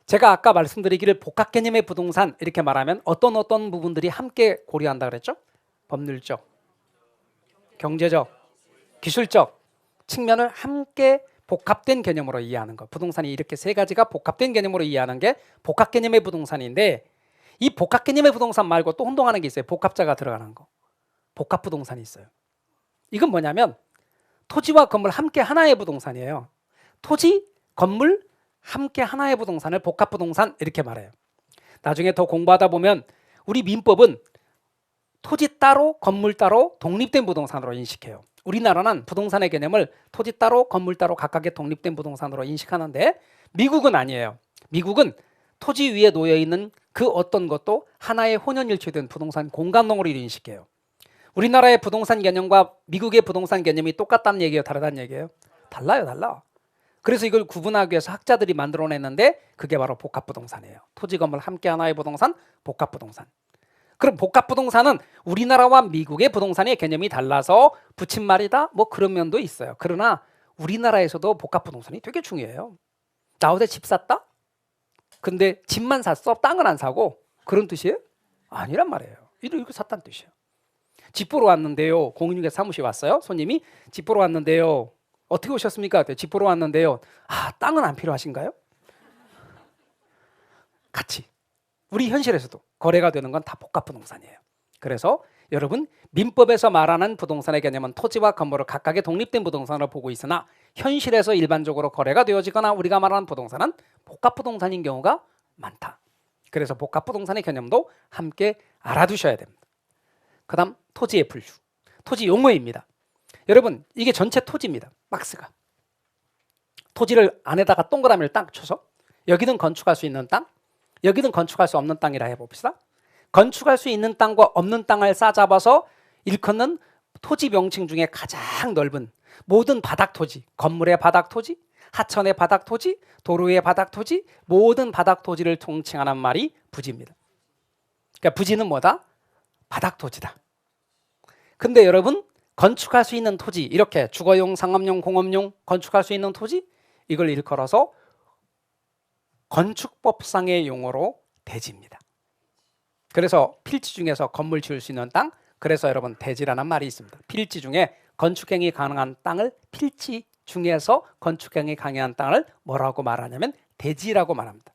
제가 아까 말씀드리기를 복합 개념의 부동산 이렇게 말하면 어떤 부분들이 함께 고려한다 그랬죠? 법률적, 경제적, 기술적 측면을 함께 복합된 개념으로 이해하는 것. 부동산이 이렇게 3가지가 복합된 개념으로 이해하는 게 복합 개념의 부동산인데 이 복합 개념의 부동산 말고 또 혼동하는 게 있어요. 복합자가 들어가는 거. 복합 부동산이 있어요. 이건 뭐냐면 토지와 건물 함께 하나의 부동산이에요. 토지, 건물 함께 하나의 부동산을 복합 부동산 이렇게 말해요. 나중에 더 공부하다 보면 우리 민법은 토지 따로 건물 따로 독립된 부동산으로 인식해요. 우리나라는 부동산의 개념을 토지 따로 건물 따로 각각의 독립된 부동산으로 인식하는데 미국은 아니에요. 미국은 토지 위에 놓여 있는 그 어떤 것도 하나의 혼연일체된 부동산 공간동으로 인식해요. 우리나라의 부동산 개념과 미국의 부동산 개념이 똑같다는 얘기예요, 다르다는 얘기예요? 달라요, 달라. 그래서 이걸 구분하기 위해서 학자들이 만들어냈는데 그게 바로 복합부동산이에요. 토지 건물 함께 하나의 부동산, 복합부동산. 그럼 복합부동산은 우리나라와 미국의 부동산의 개념이 달라서 붙임말이다? 뭐 그런 면도 있어요. 그러나 우리나라에서도 복합부동산이 되게 중요해요. 나 어제 집 샀다? 근데 집만 샀어? 땅은 안 사고? 그런 뜻이에요? 아니란 말이에요. 이렇게 샀다는 뜻이에요. 집 보러 왔는데요. 공인중개사 사무실 왔어요. 손님이 집 보러 왔는데요. 어떻게 오셨습니까? 집 보러 왔는데요. 아, 땅은 안 필요하신가요? 같이. 우리 현실에서도 거래가 되는 건 다 복합부동산이에요. 그래서 여러분 민법에서 말하는 부동산의 개념은 토지와 건물을 각각의 독립된 부동산으로 보고 있으나 현실에서 일반적으로 거래가 되어지거나 우리가 말하는 부동산은 복합부동산인 경우가 많다. 그래서 복합부동산의 개념도 함께 알아두셔야 됩니다. 그 다음 토지의 분류. 토지 용어입니다. 여러분 이게 전체 토지입니다. 박스가. 토지를 안에다가 동그라미를 딱 쳐서 여기는 건축할 수 있는 땅, 여기는 건축할 수 없는 땅이라 해봅시다. 건축할 수 있는 땅과 없는 땅을 싸잡아서 일컫는 토지 명칭 중에 가장 넓은 모든 바닥 토지, 건물의 바닥 토지, 하천의 바닥 토지, 도로의 바닥 토지, 모든 바닥 토지를 통칭하는 말이 부지입니다. 그러니까 부지는 뭐다? 바닥 토지다. 근데 여러분 건축할 수 있는 토지, 이렇게 주거용, 상업용, 공업용 건축할 수 있는 토지, 이걸 일컬어서 건축법상의 용어로 대지입니다. 그래서 필지 중에서 건물 지을 수 있는 땅, 그래서 여러분 대지라는 말이 있습니다. 필지 중에 건축행위 가능한 땅을 필지 중에서 건축행위 가능한 땅을 뭐라고 말하냐면 대지라고 말합니다.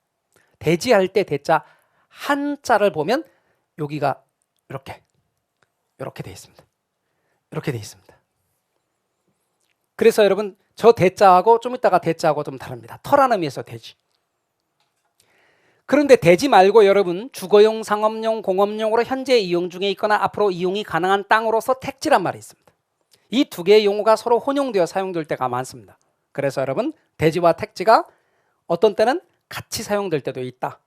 대지할 때 대자 한자를 보면 여기가 이렇게 돼 있습니다. 이렇게 돼 있습니다. 그래서 여러분 저 대자하고 좀 이따가 대자하고 좀 다릅니다. 터라는 의미에서 대지. 그런데 대지 말고 여러분 주거용, 상업용, 공업용으로 현재 이용 중에 있거나 앞으로 이용이 가능한 땅으로서 택지란 말이 있습니다. 이 두 개의 용어가 서로 혼용되어 사용될 때가 많습니다. 그래서 여러분 대지와 택지가 어떤 때는 같이 사용될 때도 있다.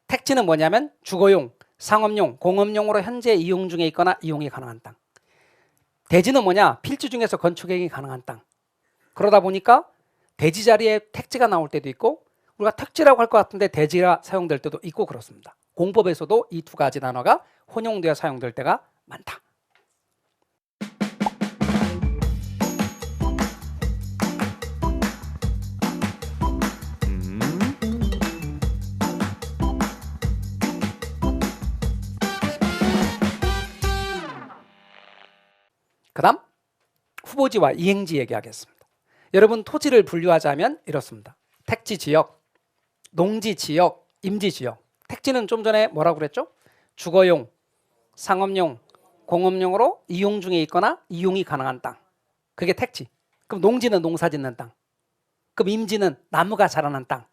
택지는 뭐냐면 주거용, 상업용, 공업용으로 현재 이용 중에 있거나 이용이 가능한 땅. 대지는 뭐냐? 필지 중에서 건축행위 가능한 땅. 그러다 보니까 대지 자리에 택지가 나올 때도 있고 우리가 택지라고 할 것 같은데 대지가 사용될 때도 있고 그렇습니다. 공법에서도 이 두 가지 단어가 혼용되어 사용될 때가 많다. 그 다음 후보지와 이행지 얘기하겠습니다. 여러분 토지를 분류하자면 이렇습니다. 택지지역, 농지지역, 임지지역. 택지는 좀 전에 뭐라고 그랬죠? 주거용, 상업용, 공업용으로 이용 중에 있거나 이용이 가능한 땅. 그게 택지. 그럼 농지는 농사 짓는 땅. 그럼 임지는 나무가 자라는 땅.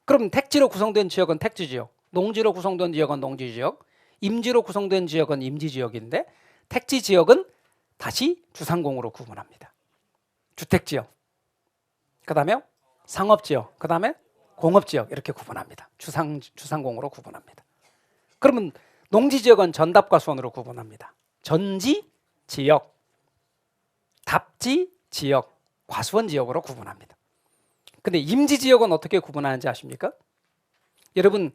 그럼 택지로 구성된 지역은 택지지역, 농지로 구성된 지역은 농지지역, 임지로 구성된 지역은 임지지역인데 택지지역은 다시 주상공으로 구분합니다. 주택지역, 그 다음에 상업지역, 그 다음에 공업지역 이렇게 구분합니다. 주상공으로 구분합니다. 그러면 농지지역은 전답과 수원으로 구분합니다. 전지지역, 답지지역, 과수원지역으로 구분합니다. 근데 임지지역은 어떻게 구분하는지 아십니까? 여러분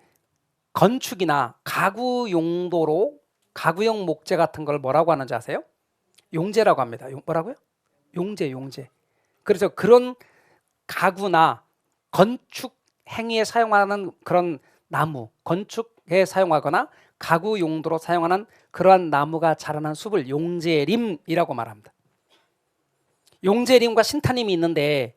건축이나 가구 용도로 가구용 목재 같은 걸 뭐라고 하는지 아세요? 용재라고 합니다. 뭐라고요? 용재. 그래서 그런 가구나 건축 행위에 사용하는 그런 나무, 건축에 사용하거나 가구 용도로 사용하는 그러한 나무가 자라는 숲을 용재림이라고 말합니다. 용재림과 신탄림이 있는데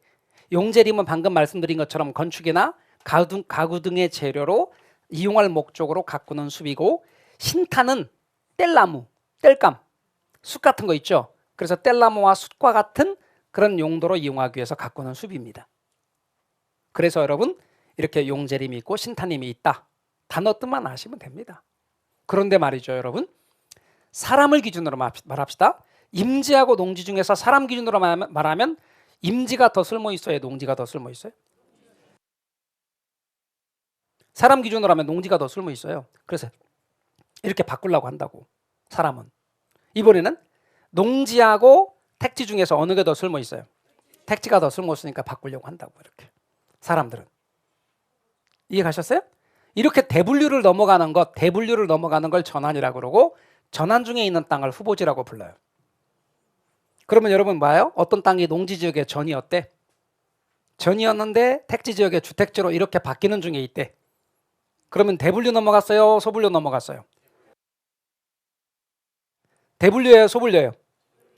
용재림은 방금 말씀드린 것처럼 건축이나 가구 등의 재료로 이용할 목적으로 가꾸는 숲이고 신탄은 뗄나무, 뗄감, 숯 같은 거 있죠. 그래서 뗄나무와 숯과 같은 그런 용도로 이용하기 위해서 가꾸는 숲입니다. 그래서 여러분 이렇게 용재림이 있고 신탄림이 있다. 단어 뜻만 아시면 됩니다. 그런데 말이죠, 여러분. 사람을 기준으로 말합시다. 임지하고 농지 중에서 사람 기준으로 말하면 임지가 더 쓸모 있어요, 농지가 더 쓸모 있어요? 사람 기준으로 하면 농지가 더 쓸모 있어요. 그래서 이렇게 바꾸려고 한다고. 사람은 이번에는 농지하고 택지 중에서 어느 게 더 쓸모 있어요? 택지가 더 쓸모 있으니까 바꾸려고 한다고. 이렇게 사람들은 이해 가셨어요? 이렇게 대분류를 넘어가는 걸 전환이라고 그러고, 전환 중에 있는 땅을 후보지라고 불러요. 그러면 여러분 봐요. 어떤 땅이 농지 지역의 전이었대? 전이었는데 택지 지역의 주택지로 이렇게 바뀌는 중에 있대. 그러면 대분류 넘어갔어요, 소분류 넘어갔어요? 대분류예요, 소분류예요?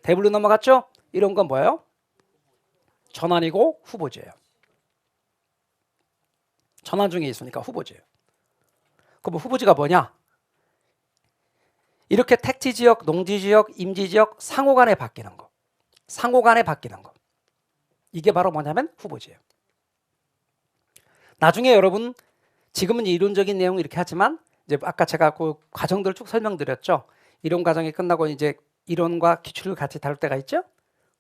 대분류 넘어갔죠? 이런 건 뭐예요? 전환이고 후보지예요. 전환 중에 있으니까 후보지예요. 그럼 후보지가 뭐냐? 이렇게 택지 지역, 농지 지역, 임지 지역 상호 간에 바뀌는 거. 상호 간에 바뀌는 거. 이게 바로 뭐냐면 후보지예요. 나중에 여러분, 지금은 이론적인 내용 이렇게 하지만 이제 아까 제가 그 과정들 쭉 설명드렸죠. 이론 과정이 끝나고 이제 이론과 기출을 같이 다룰 때가 있죠.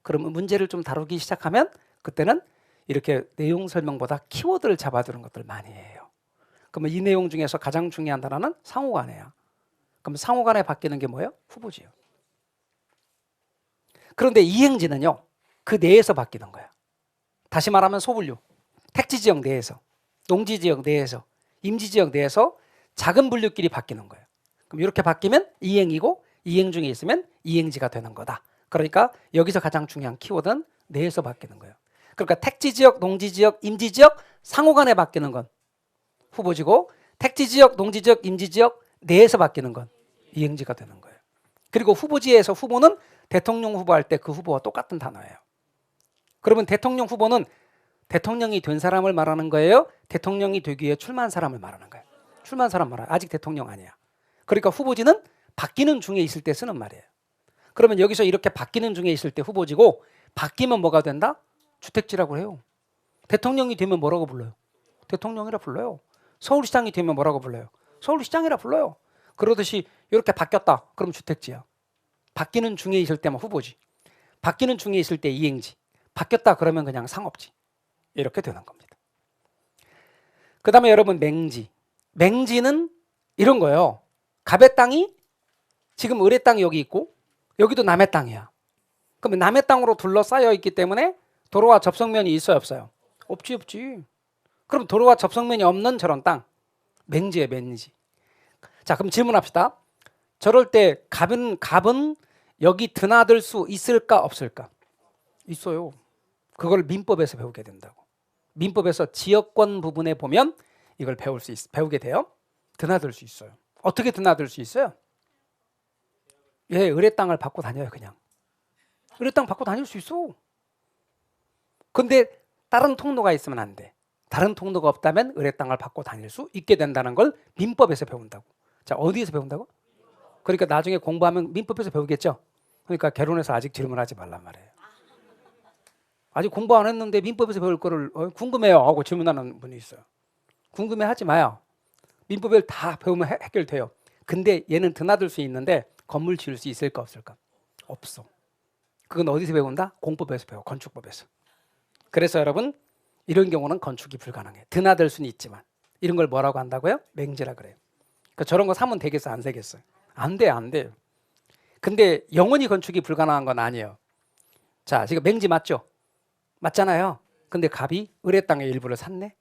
그러면 문제를 좀 다루기 시작하면 그때는 이렇게 내용 설명보다 키워드를 잡아두는 것들 많이 해요. 그러면 이 내용 중에서 가장 중요한 단어는 상호간이에요. 그럼 상호간에 바뀌는 게 뭐예요? 후보지예요. 그런데 이행지는요, 그 내에서 바뀌는 거야. 다시 말하면 소분류. 택지 지역 내에서, 농지 지역 내에서, 임지 지역 내에서 작은 분류끼리 바뀌는 거예요. 그럼 이렇게 바뀌면 이행이고, 이행 중에 있으면 이행지가 되는 거다. 그러니까 여기서 가장 중요한 키워드는 내에서 바뀌는 거예요. 그러니까 택지 지역, 농지 지역, 임지 지역 상호간에 바뀌는 건 후보지고, 택지 지역, 농지 지역, 임지 지역 내에서 바뀌는 건 이행지가 되는 거예요. 그리고 후보지에서 후보는 대통령 후보할 때 그 후보와 똑같은 단어예요. 그러면 대통령 후보는 대통령이 된 사람을 말하는 거예요? 대통령이 되기 위해 출마한 사람을 말하는 거예요? 출마한 사람 말아요. 아직 대통령 아니야. 그러니까 후보지는 바뀌는 중에 있을 때 쓰는 말이에요. 그러면 여기서 이렇게 바뀌는 중에 있을 때 후보지고, 바뀌면 뭐가 된다? 주택지라고 해요. 대통령이 되면 뭐라고 불러요? 대통령이라 불러요. 서울시장이 되면 뭐라고 불러요? 서울시장이라 불러요. 그러듯이 이렇게 바뀌었다. 그럼 주택지야. 바뀌는 중에 있을 때만 후보지. 바뀌는 중에 있을 때 이행지. 바뀌었다 그러면 그냥 상업지. 이렇게 되는 겁니다. 그 다음에 여러분 맹지. 맹지는 이런 거예요. 갑의 땅이 지금 을의 땅이 여기 있고 여기도 남의 땅이야. 그러면 남의 땅으로 둘러싸여 있기 때문에 도로와 접성면이 있어요, 없어요? 없지. 그럼 도로와 접성면이 없는 저런 땅, 맹지예요, 맹지. 자, 그럼 질문합시다. 저럴 때 갑은 여기 드나들 수 있을까 없을까? 있어요. 그걸 민법에서 배우게 된다고. 민법에서 지역권 부분에 보면 이걸 배우게 돼요. 드나들 수 있어요. 어떻게 드나들 수 있어요? 예, 을의 땅을 받고 다녀요, 그냥. 을의 땅 받고 다닐 수 있어. 근데 다른 통로가 있으면 안 돼. 다른 통로가 없다면 을의 땅을 받고 다닐 수 있게 된다는 걸 민법에서 배운다고. 자, 어디에서 배운다고? 그러니까 나중에 공부하면 민법에서 배우겠죠. 그러니까 결혼해서 아직 질문하지 말란 말이에요. 아직 공부 안 했는데 민법에서 배울 거를 궁금해요 하고 질문하는 분이 있어요. 궁금해하지 마요. 민법을 다 배우면 해결돼요. 근데 얘는 드나들 수 있는데 건물 지을 수 있을까 없을까? 없어. 그건 어디서 배운다? 공법에서 배워. 건축법에서. 그래서 여러분 이런 경우는 건축이 불가능해. 드나들 수는 있지만 이런 걸 뭐라고 한다고요? 맹지라 그래요. 그러니까 저런 거 사면 되겠어 안 되겠어요? 안 돼요. 근데 영원히 건축이 불가능한 건 아니에요. 자, 지금 맹지 맞죠? 맞잖아요. 근데 갑이 을의 땅의 일부를 샀네.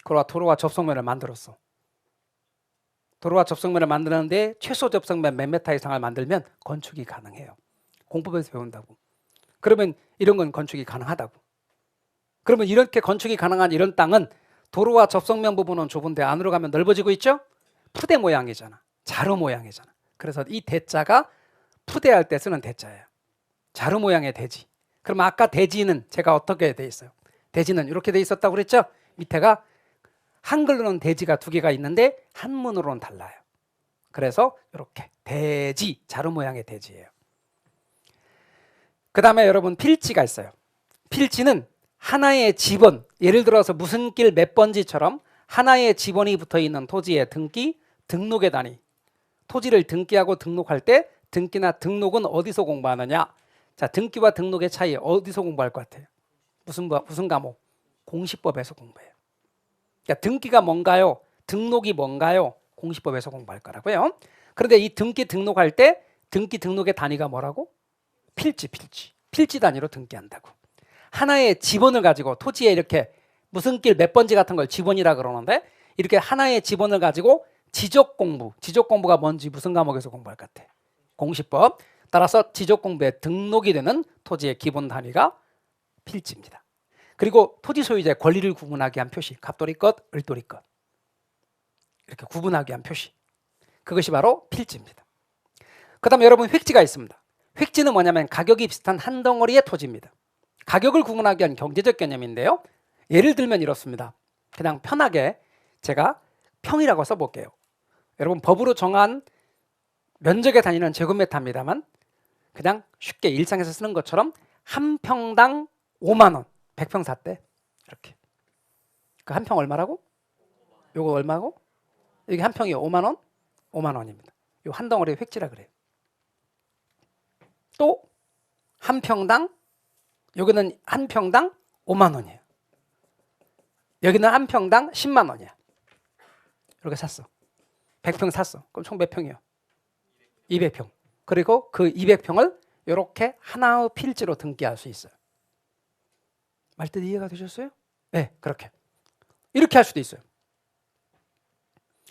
그러고 도로와 접성면을 만들었어. 도로와 접성면을 만드는데 최소 접성면 몇 미터 이상을 만들면 건축이 가능해요. 공법에서 배운다고. 그러면 이런 건 건축이 가능하다고. 그러면 이렇게 건축이 가능한 이런 땅은 도로와 접성면 부분은 좁은데 안으로 가면 넓어지고 있죠? 푸대 모양이잖아. 자루 모양이잖아. 그래서 이 대자가 푸대할 때 쓰는 대자예요. 자루 모양의 대지. 그럼 아까 대지는 제가 어떻게 돼 있어요? 대지는 이렇게 돼 있었다고 그랬죠? 밑에가 한글로는 대지가 두 개가 있는데 한문으로는 달라요. 그래서 이렇게 대지, 자루 모양의 대지예요. 그 다음에 여러분 필지가 있어요. 필지는 하나의 지번, 예를 들어서 무슨 길 몇 번지처럼 하나의 지번이 붙어 있는 토지의 등기, 등록의 단위. 토지를 등기하고 등록할 때 등기나 등록은 어디서 공부하느냐? 자, 등기와 등록의 차이 어디서 공부할 것 같아요? 무슨 과목? 공시법에서 공부해요. 그러니까 등기가 뭔가요? 등록이 뭔가요? 공시법에서 공부할 거라고요. 그런데 이 등기 등록할 때 등기 등록의 단위가 뭐라고? 필지 단위로 등기한다고. 하나의 지번을 가지고 토지에 이렇게 무슨 길 몇 번지 같은 걸 지번이라 그러는데 이렇게 하나의 지번을 가지고 지적 공부가 뭔지 무슨 과목에서 공부할 것 같아? 공시법. 따라서 지적 공부에 등록이 되는 토지의 기본 단위가 필지입니다. 그리고 토지 소유자의 권리를 구분하게 한 표시, 갑돌이 것, 을돌이 것 이렇게 구분하게 한 표시, 그것이 바로 필지입니다. 그 다음에 여러분 획지가 있습니다. 획지는 뭐냐면 가격이 비슷한 한 덩어리의 토지입니다. 가격을 구분하기 위한 경제적 개념인데요. 예를 들면 이렇습니다. 그냥 편하게 제가 평이라고 써볼게요. 여러분 법으로 정한 면적의 단위는 제곱미터입니다만 그냥 쉽게 일상에서 쓰는 것처럼 한 평당 5만 원, 100평 샀대. 이렇게. 그 한 평 얼마라고? 요거 얼마고? 여기 한 평이 5만 원? 5만 원입니다. 요 한 덩어리의 획지라 그래요. 또 한 평당, 여기는 한 평당 5만 원이에요. 여기는 한 평당 10만 원이야. 이렇게 샀어. 100평 샀어. 그럼 총 몇 평이요? 200평. 그리고 그 200평을 이렇게 하나의 필지로 등기할 수 있어요. 말뜻 이해가 되셨어요? 네, 그렇게. 이렇게 할 수도 있어요.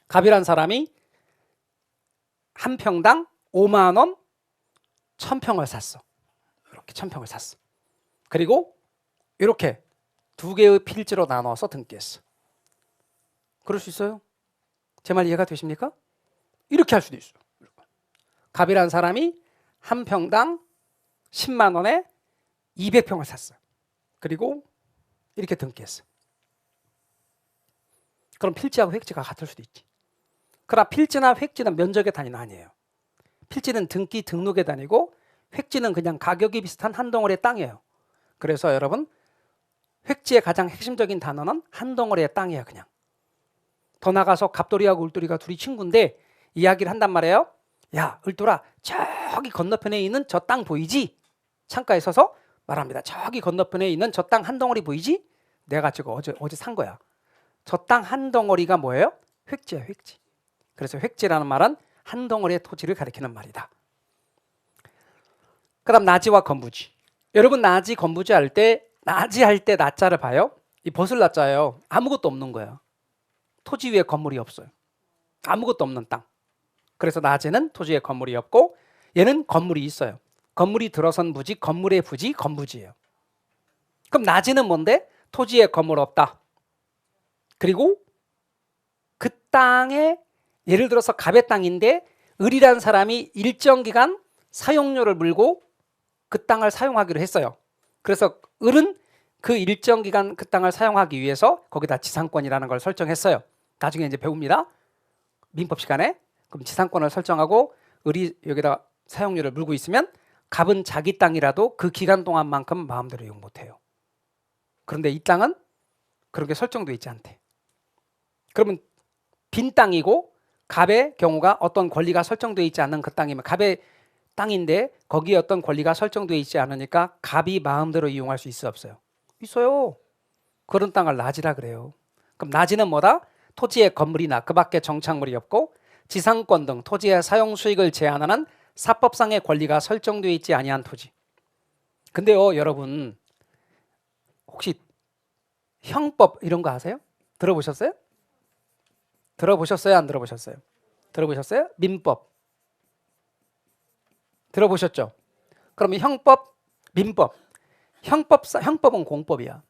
갑이란 사람이 한 평당 5만 원 1000평을 샀어. 이렇게 1000평을 샀어. 그리고 이렇게 두 개의 필지로 나눠서 등기했어. 그럴 수 있어요? 제 말 이해가 되십니까? 이렇게 할 수도 있어요. 갑이란 사람이 한 평당 10만 원에 200평을 샀어. 그리고 이렇게 등기했어. 그럼 필지하고 획지가 같을 수도 있지. 그러나 필지나 획지는 면적의 단위는 아니에요. 필지는 등기 등록의 단위고 획지는 그냥 가격이 비슷한 한 덩어리의 땅이에요. 그래서 여러분 획지의 가장 핵심적인 단어는 한 덩어리의 땅이에요. 그냥. 더 나가서 갑돌이하고 을돌이가 둘이 친구인데 이야기를 한단 말이에요. 야, 을돌아, 저기 건너편에 있는 저 땅 보이지? 창가에 서서 말합니다. 저기 건너편에 있는 저 땅 한 덩어리 보이지? 내가 지금 어제 산 거야. 저 땅 한 덩어리가 뭐예요? 획지야, 획지. 그래서 획지라는 말은 한 덩어리의 토지를 가리키는 말이다. 그다음 나지와 건부지. 여러분 나지 건부지 할 때 나지 할 때 나자를 봐요. 이 벗을 나자예요. 아무것도 없는 거야. 토지 위에 건물이 없어요. 아무것도 없는 땅. 그래서 나지는 토지에 건물이 없고 얘는 건물이 있어요. 건물이 들어선 부지, 건물의 부지, 건부지예요. 그럼 나지는 뭔데? 토지에 건물 없다. 그리고 그 땅에 예를 들어서 갑의 땅인데 을이라는 사람이 일정 기간 사용료를 물고 그 땅을 사용하기로 했어요. 그래서 을은 그 일정 기간 그 땅을 사용하기 위해서 거기다 지상권이라는 걸 설정했어요. 나중에 이제 배웁니다. 민법 시간에. 그럼 지상권을 설정하고 을이 여기다 사용료를 물고 있으면 갑은 자기 땅이라도 그 기간 동안만큼 마음대로 이용 못해요. 그런데 이 땅은 그런 게 설정되어 있지 않대. 그러면 빈 땅이고 갑의 경우가 어떤 권리가 설정되어 있지 않는 그 땅이면 갑의 땅인데 거기에 어떤 권리가 설정되어 있지 않으니까 갑이 마음대로 이용할 수 있어 없어요? 있어요. 그런 땅을 나지라 그래요. 그럼 나지는 뭐다? 토지에 건물이나 그 밖에 정착물이 없고 지상권 등 토지의 사용 수익을 제한하는 사법상의 권리가 설정되어 있지 아니한 토지. 근데요 여러분 혹시 형법 이런 거 아세요? 들어보셨어요? 들어보셨어요? 안 들어보셨어요? 들어보셨어요? 민법 들어보셨죠? 그러면 형법, 민법. 형법은 공법이야.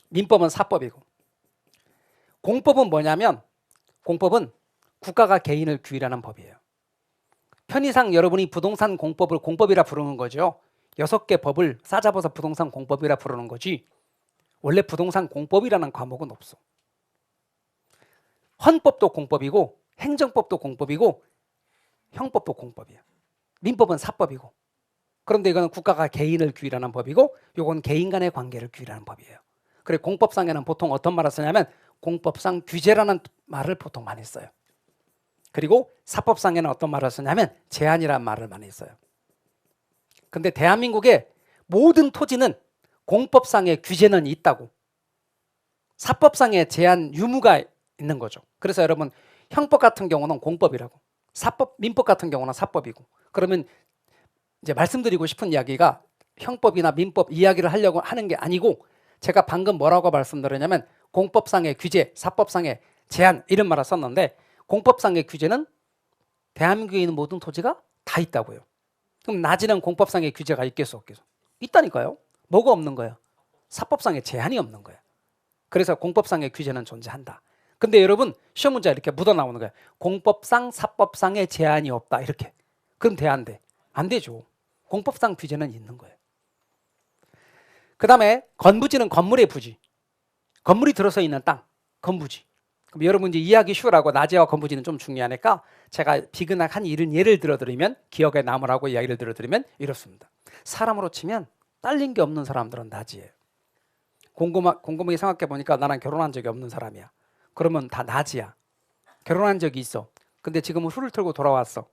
민법은 사법이고. 공법은 뭐냐면 공법은 국가가 개인을 규율하는 법이에요. 편의상 여러분이 부동산 공법을 공법이라 부르는 거죠. 6개 법을 싸잡아서 부동산 공법이라 부르는 거지. 원래 부동산 공법이라는 과목은 없어. 헌법도 공법이고 행정법도 공법이고 형법도 공법이야. 민법은 사법이고. 그런데 이거는 국가가 개인을 규율하는 법이고 이건 개인 간의 관계를 규율하는 법이에요. 그리고 공법상에는 보통 어떤 말을 쓰냐면 공법상 규제라는 말을 보통 많이 써요. 그리고 사법상에는 어떤 말을 쓰냐면 제한이란 말을 많이 써요. 근데 대한민국의 모든 토지는 공법상의 규제는 있다고, 사법상의 제한 유무가 있는 거죠. 그래서 여러분 형법 같은 경우는 공법이라고, 민법 같은 경우는 사법이고. 그러면 이제 말씀드리고 싶은 이야기가 형법이나 민법 이야기를 하려고 하는 게 아니고, 제가 방금 뭐라고 말씀드렸냐면 공법상의 규제, 사법상의 제한 이런 말을 썼는데, 공법상의 규제는 대한민국에 있는 모든 토지가 다 있다고요. 그럼 낮이는 공법상의 규제가 있겠어 없겠어? 있다니까요. 뭐가 없는 거야? 사법상의 제한이 없는 거야. 그래서 공법상의 규제는 존재한다. 근데 여러분 시험 문제 이렇게 묻어 나오는 거야. 공법상 사법상의 제한이 없다 이렇게. 그럼 돼 안 돼? 안 되죠. 공법상 규제는 있는 거예요. 그 다음에 건부지는 건물의 부지, 건물이 들어서 있는 땅, 건부지. 그럼 여러분 이제 이해하기 쉬우라고 낮이와 건부지는 좀 중요하니까 제가 비근한 이런 예를 들어드리면 기억에 남으라고 이야기를 들어드리면 이렇습니다. 사람으로 치면 딸린 게 없는 사람들은 낮이에요. 곰곰이 생각해 보니까 나랑 결혼한 적이 없는 사람이야. 그러면 다 낮이야. 결혼한 적이 있어. 근데 지금은 술을 틀고 돌아왔어.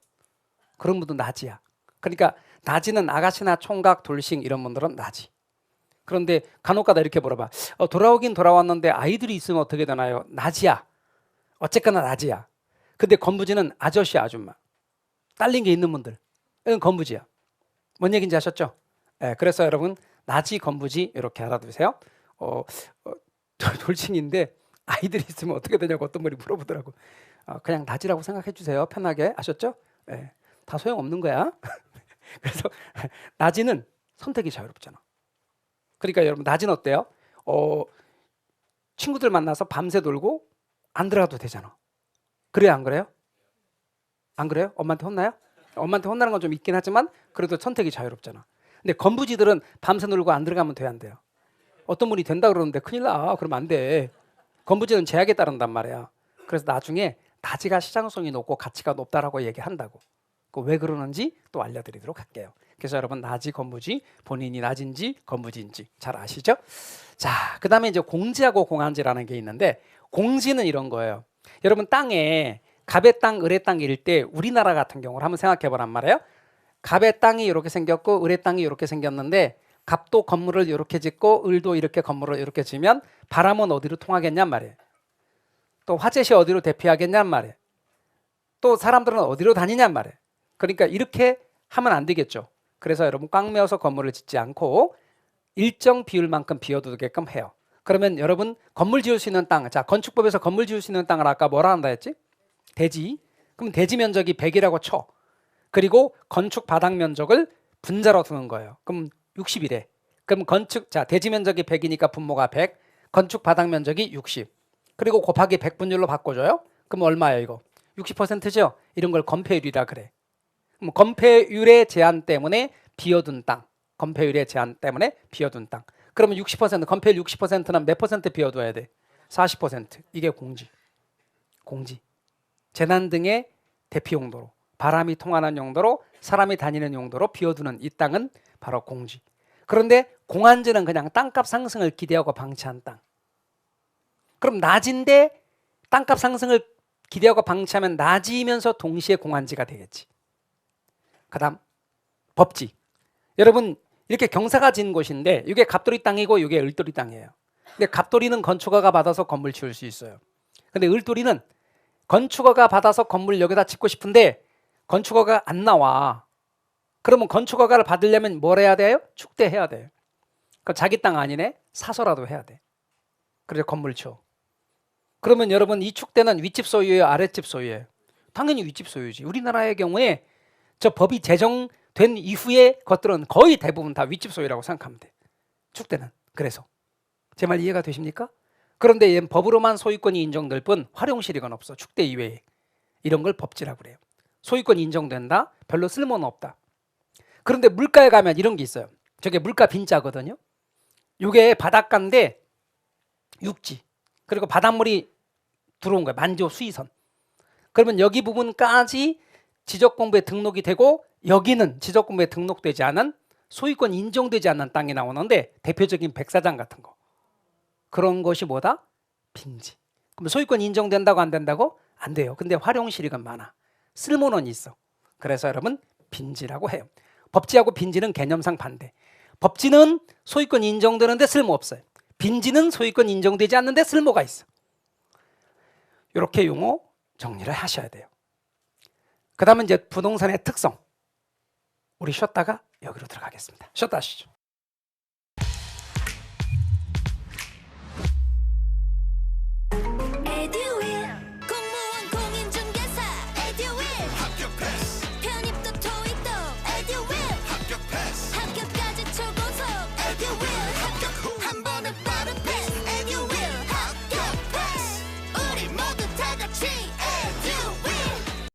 그런 분도 낮이야. 그러니까 낮이는 아가씨나 총각, 돌싱 이런 분들은 낮이. 그런데 간혹가다 이렇게 물어봐. 돌아오긴 돌아왔는데 아이들이 있으면 어떻게 되나요? 낮이야. 어쨌거나 낮이야. 근데 건부지는 아저씨, 아줌마, 딸린 게 있는 분들, 이건 건부지야. 뭔 얘기인지 아셨죠? 네, 그래서 여러분 낮이, 건부지 이렇게 알아두세요. 돌싱인데 아이들이 있으면 어떻게 되냐고 어떤 분이 물어보더라고. 그냥 낮이라고 생각해 주세요. 편하게. 아셨죠? 네, 다 소용없는 거야. 그래서 낮이는 선택이 자유롭잖아. 그러니까 여러분 낮이는 어때요? 친구들 만나서 밤새 놀고 안 들어가도 되잖아. 그래요, 안 그래요? 안 그래요? 엄마한테 혼나요? 엄마한테 혼나는 건 좀 있긴 하지만 그래도 선택이 자유롭잖아. 근데 건부지들은 밤새 놀고 안 들어가면 돼요, 안 돼요? 어떤 분이 된다 그러는데 큰일 나. 그러면 안 돼. 건부지는 제약에 따른단 말이야. 그래서 나중에 낮이가 시장성이 높고 가치가 높다라고 얘기한다고. 왜 그러는지 또 알려드리도록 할게요. 그래서 여러분 낮이, 건부지, 본인이 낮인지 건부지인지 잘 아시죠? 자, 그 다음에 이제 공지하고 공한지라는 게 있는데, 공지는 이런 거예요. 여러분 땅에 갑의 땅, 을의 땅일 때 우리나라 같은 경우를 한번 생각해 보란 말이에요. 갑의 땅이 이렇게 생겼고 을의 땅이 이렇게 생겼는데, 갑도 건물을 이렇게 짓고 을도 이렇게 건물을 이렇게 지면 바람은 어디로 통하겠냔 말이에요. 또 화재시 어디로 대피하겠냔 말이에요. 또 사람들은 어디로 다니냔 말이에요. 그러니까 이렇게 하면 안 되겠죠. 그래서 여러분 꽉 메어서 건물을 짓지 않고 일정 비율만큼 비워두게끔 해요. 그러면 여러분 건물 지을 수 있는 땅, 자 건축법에서 건물 지을 수 있는 땅을 아까 뭐라 한다 했지? 대지. 그럼 대지 면적이 100이라고 쳐. 그리고 건축 바닥 면적을 분자로 두는 거예요. 그럼 60이래. 그럼 대지 면적이 100이니까 분모가 100, 건축 바닥 면적이 60. 그리고 곱하기 100분율로 바꿔줘요. 그럼 얼마예요 이거? 60%죠? 이런 걸 건폐율이라 그래. 그럼 건폐율의 제한 때문에 비워둔 땅. 건폐율의 제한 때문에 비워둔 땅. 그러면 60%, 건폐율 60%는 몇 퍼센트 비워둬야 돼? 40%. 이게 공지. 공지. 재난 등의 대피 용도로, 바람이 통하는 용도로, 사람이 다니는 용도로 비워두는 이 땅은 바로 공지. 그런데 공한지는 그냥 땅값 상승을 기대하고 방치한 땅. 그럼 낮인데 땅값 상승을 기대하고 방치하면 낮이면서 동시에 공한지가 되겠지. 그 다음 법지. 여러분 이렇게 경사가 진 곳인데 이게 갑돌이 땅이고 이게 을돌이 땅이에요. 근데 갑돌이는 건축허가 받아서 건물 지을 수 있어요. 근데 을돌이는 건축허가 받아서 건물 여기다 짓고 싶은데 건축허가 안 나와. 그러면 건축허가를 받으려면 뭘 해야 돼요? 축대해야 돼요. 그러니까 자기 땅 아니네? 사서라도 해야 돼. 그래서 건물 쳐. 그러면 여러분 이 축대는 윗집 소유예요? 아랫집 소유예요? 당연히 윗집 소유지. 우리나라의 경우에 저 법이 제정된 이후의 것들은 거의 대부분 다 윗집 소유라고 생각하면 돼. 축대는. 그래서 제 말 이해가 되십니까? 그런데 얘는 법으로만 소유권이 인정될 뿐 활용실익은 없어. 축대 이외에. 이런 걸 법지라고 그래요. 소유권이 인정된다? 별로 쓸모는 없다. 그런데 물가에 가면 이런 게 있어요. 저게 물가 빈자거든요. 이게 바닷가인데 육지. 그리고 바닷물이 들어온 거예요. 만조 수위선. 그러면 여기 부분까지 지적공부에 등록이 되고 여기는 지적공부에 등록되지 않은 소유권 인정되지 않는 땅이 나오는데 대표적인 백사장 같은 거. 그런 것이 뭐다? 빈지. 그럼 소유권 인정된다고 안 된다고? 안 돼요. 근데 활용 실익은 많아. 쓸모는 있어. 그래서 여러분 빈지라고 해요. 법지하고 빈지는 개념상 반대. 법지는 소유권 인정되는데 쓸모없어요. 빈지는 소유권 인정되지 않는데 쓸모가 있어. 이렇게 용어 정리를 하셔야 돼요. 그 다음은 이제 부동산의 특성. 우리 쉬었다가 여기로 들어가겠습니다. 쉬었다 하시죠.